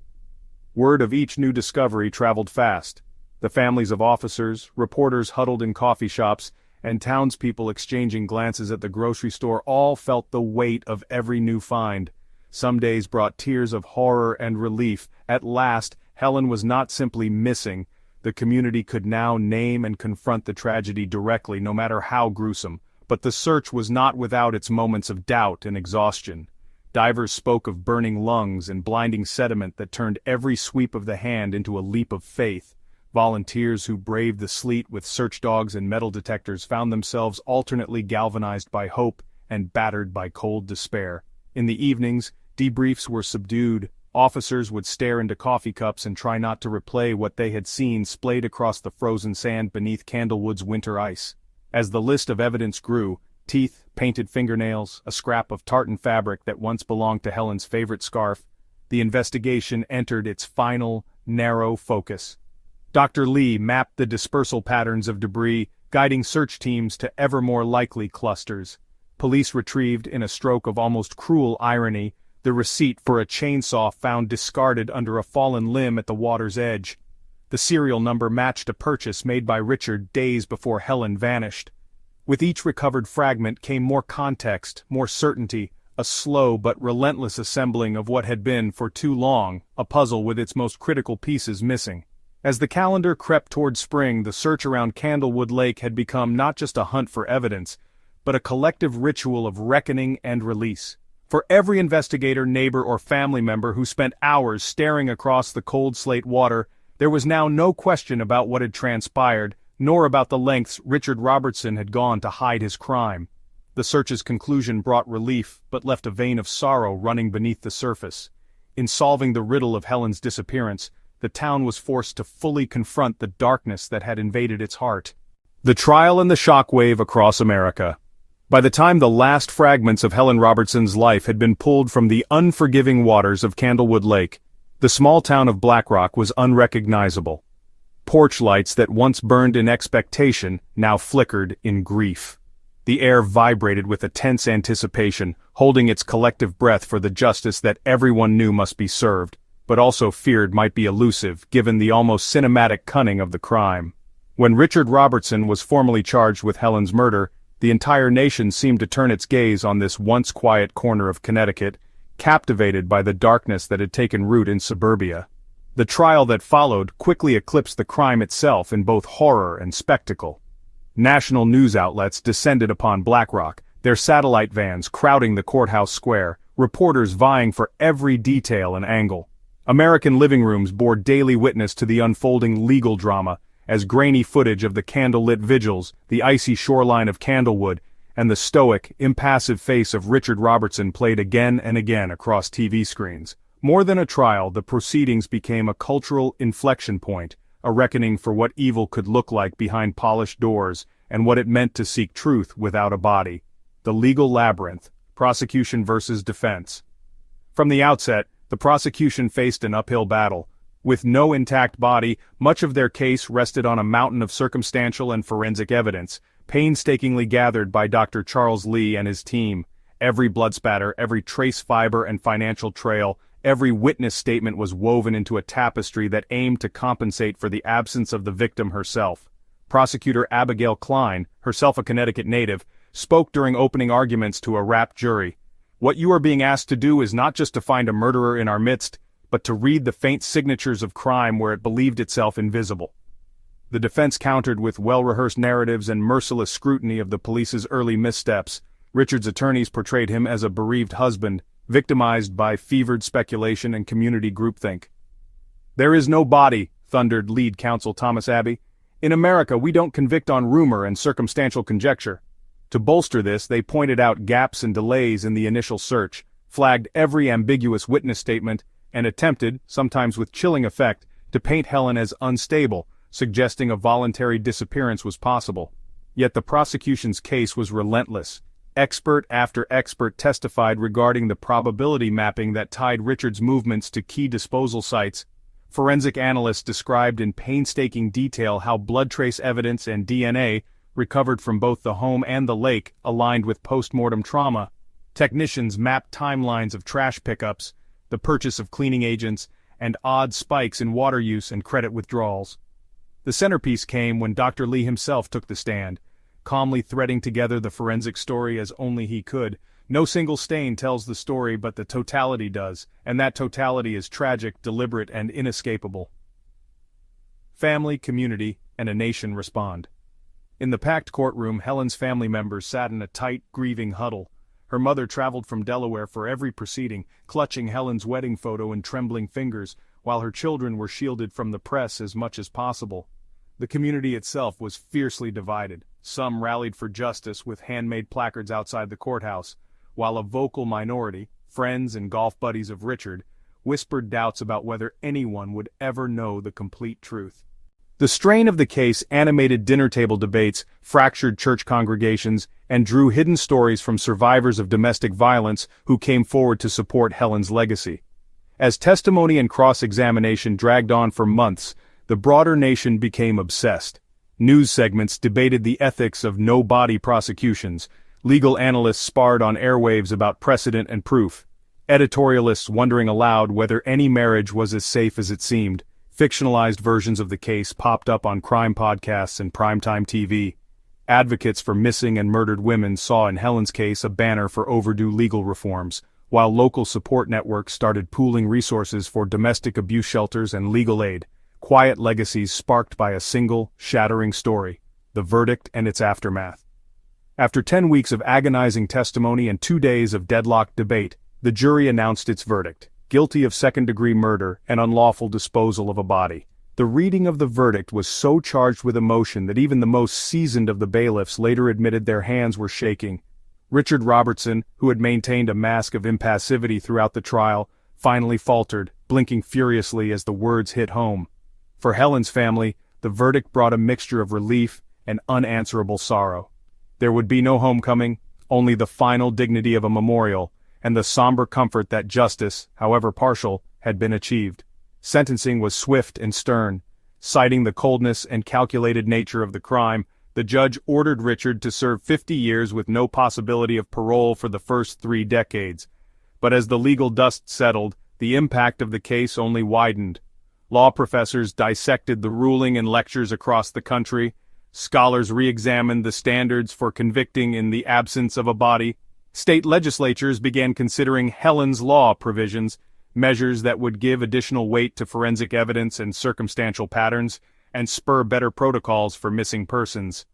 Word of each new discovery traveled fast. The families of officers, reporters huddled in coffee shops, and townspeople exchanging glances at the grocery store all felt the weight of every new find. Some days brought tears of horror and relief. At last, Helen was not simply missing. The community could now name and confront the tragedy directly, no matter how gruesome. But the search was not without its moments of doubt and exhaustion. Divers spoke of burning lungs and blinding sediment that turned every sweep of the hand into a leap of faith. Volunteers who braved the sleet with search dogs and metal detectors found themselves alternately galvanized by hope and battered by cold despair. In the evenings, debriefs were subdued. Officers would stare into coffee cups and try not to replay what they had seen splayed across the frozen sand beneath Candlewood's winter ice. As the list of evidence grew, teeth, painted fingernails, a scrap of tartan fabric that once belonged to Helen's favorite scarf, the investigation entered its final, narrow focus. Dr. Lee mapped the dispersal patterns of debris, guiding search teams to ever more likely clusters. Police retrieved, in a stroke of almost cruel irony, the receipt for a chainsaw found discarded under a fallen limb at the water's edge. The serial number matched a purchase made by Richard days before Helen vanished. With each recovered fragment came more context, more certainty, a slow but relentless assembling of what had been, for too long, a puzzle with its most critical pieces missing. As the calendar crept toward spring, the search around Candlewood Lake had become not just a hunt for evidence, but a collective ritual of reckoning and release. For every investigator, neighbor, or family member who spent hours staring across the cold slate water, there was now no question about what had transpired, nor about the lengths Richard Robertson had gone to hide his crime. The search's conclusion brought relief, but left a vein of sorrow running beneath the surface. In solving the riddle of Helen's disappearance, the town was forced to fully confront the darkness that had invaded its heart. The trial and the shockwave across America. By the time the last fragments of Helen Robertson's life had been pulled from the unforgiving waters of Candlewood Lake, the small town of Black Rock was unrecognizable. Porch lights that once burned in expectation now flickered in grief. The air vibrated with a tense anticipation, holding its collective breath for the justice that everyone knew must be served, but also feared might be elusive given the almost cinematic cunning of the crime. When Richard Robertson was formally charged with Helen's murder, the entire nation seemed to turn its gaze on this once quiet corner of Connecticut, captivated by the darkness that had taken root in suburbia. The trial that followed quickly eclipsed the crime itself in both horror and spectacle. National news outlets descended upon Black Rock, their satellite vans crowding the courthouse square, reporters vying for every detail and angle. American living rooms bore daily witness to the unfolding legal drama, as grainy footage of the candlelit vigils, the icy shoreline of Candlewood, and the stoic, impassive face of Richard Robertson played again and again across TV screens. More than a trial, the proceedings became a cultural inflection point, a reckoning for what evil could look like behind polished doors, and what it meant to seek truth without a body. The legal labyrinth, prosecution versus defense. From the outset, the prosecution faced an uphill battle. With no intact body, much of their case rested on a mountain of circumstantial and forensic evidence, painstakingly gathered by Dr. Charles Lee and his team. Every blood spatter, every trace fiber and financial trail, every witness statement was woven into a tapestry that aimed to compensate for the absence of the victim herself. Prosecutor Abigail Klein, herself a Connecticut native, spoke during opening arguments to a rapt jury. "What you are being asked to do is not just to find a murderer in our midst, but to read the faint signatures of crime where it believed itself invisible." The defense countered with well-rehearsed narratives and merciless scrutiny of the police's early missteps. Richard's attorneys portrayed him as a bereaved husband, victimized by fevered speculation and community groupthink. "There is no body," thundered lead counsel Thomas Abbey. "In America, we don't convict on rumor and circumstantial conjecture." To bolster this, they pointed out gaps and delays in the initial search, flagged every ambiguous witness statement, and attempted, sometimes with chilling effect, to paint Helen as unstable, suggesting a voluntary disappearance was possible. Yet the prosecution's case was relentless. Expert after expert testified regarding the probability mapping that tied Richard's movements to key disposal sites. Forensic analysts described in painstaking detail how blood trace evidence and DNA, recovered from both the home and the lake, aligned with post-mortem trauma. Technicians mapped timelines of trash pickups, the purchase of cleaning agents, and odd spikes in water use and credit withdrawals. The centerpiece came when Dr. Lee himself took the stand, calmly threading together the forensic story as only he could. No single stain tells the story, but the totality does, and that totality is tragic, deliberate, and inescapable. Family, community, and a nation respond. In the packed courtroom, Helen's family members sat in a tight, grieving huddle. Her mother traveled from Delaware for every proceeding, clutching Helen's wedding photo in trembling fingers, while her children were shielded from the press as much as possible. The community itself was fiercely divided. Some rallied for justice with handmade placards outside the courthouse, while a vocal minority, friends and golf buddies of Richard, whispered doubts about whether anyone would ever know the complete truth. The strain of the case animated dinner table debates, fractured church congregations, and drew hidden stories from survivors of domestic violence who came forward to support Helen's legacy. As testimony and cross-examination dragged on for months, the broader nation became obsessed. News segments debated the ethics of no-body prosecutions. Legal analysts sparred on airwaves about precedent and proof. Editorialists wondering aloud whether any marriage was as safe as it seemed. Fictionalized versions of the case popped up on crime podcasts and primetime TV. Advocates for missing and murdered women saw in Helen's case a banner for overdue legal reforms, while local support networks started pooling resources for domestic abuse shelters and legal aid. Quiet legacies sparked by a single, shattering story: the verdict and its aftermath. After 10 weeks of agonizing testimony and 2 days of deadlocked debate, the jury announced its verdict: guilty of second-degree murder and unlawful disposal of a body. The reading of the verdict was so charged with emotion that even the most seasoned of the bailiffs later admitted their hands were shaking. Richard Robertson, who had maintained a mask of impassivity throughout the trial, finally faltered, blinking furiously as the words hit home. For Helen's family, the verdict brought a mixture of relief and unanswerable sorrow. There would be no homecoming, only the final dignity of a memorial, and the somber comfort that justice, however partial, had been achieved. Sentencing was swift and stern. Citing the coldness and calculated nature of the crime, the judge ordered Richard to serve 50 years with no possibility of parole for the first 3 decades. But as the legal dust settled, the impact of the case only widened. Law professors dissected the ruling in lectures across the country. Scholars re-examined the standards for convicting in the absence of a body. State legislatures began considering Helen's Law provisions, measures that would give additional weight to forensic evidence and circumstantial patterns, and spur better protocols for missing persons.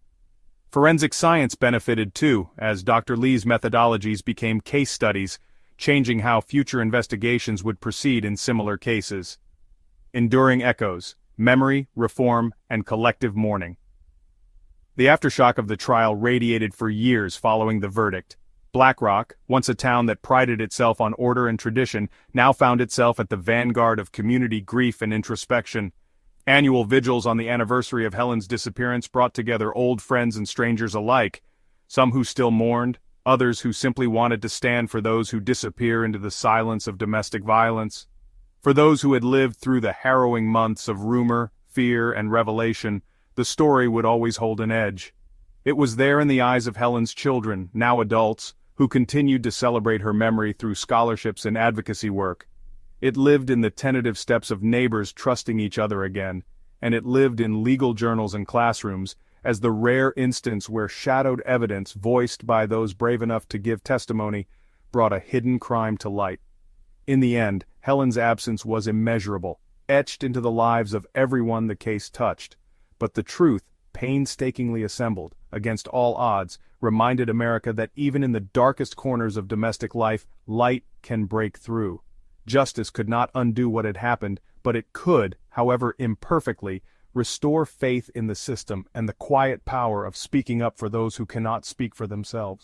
Forensic science benefited too, as Dr. Lee's methodologies became case studies, changing how future investigations would proceed in similar cases. Enduring echoes: memory, reform, and collective mourning. The aftershock of the trial radiated for years following the verdict. Black Rock, once a town that prided itself on order and tradition, now found itself at the vanguard of community grief and introspection. Annual vigils on the anniversary of Helen's disappearance brought together old friends and strangers alike, some who still mourned, others who simply wanted to stand for those who disappear into the silence of domestic violence. For those who had lived through the harrowing months of rumor, fear, and revelation, the story would always hold an edge. It was there in the eyes of Helen's children, now adults, who continued to celebrate her memory through scholarships and advocacy work. It lived in the tentative steps of neighbors trusting each other again, and it lived in legal journals and classrooms as the rare instance where shadowed evidence voiced by those brave enough to give testimony brought a hidden crime to light. In the end, Helen's absence was immeasurable, etched into the lives of everyone the case touched. But the truth, painstakingly assembled, against all odds, reminded America that even in the darkest corners of domestic life, light can break through. Justice could not undo what had happened, but it could, however imperfectly, restore faith in the system and the quiet power of speaking up for those who cannot speak for themselves.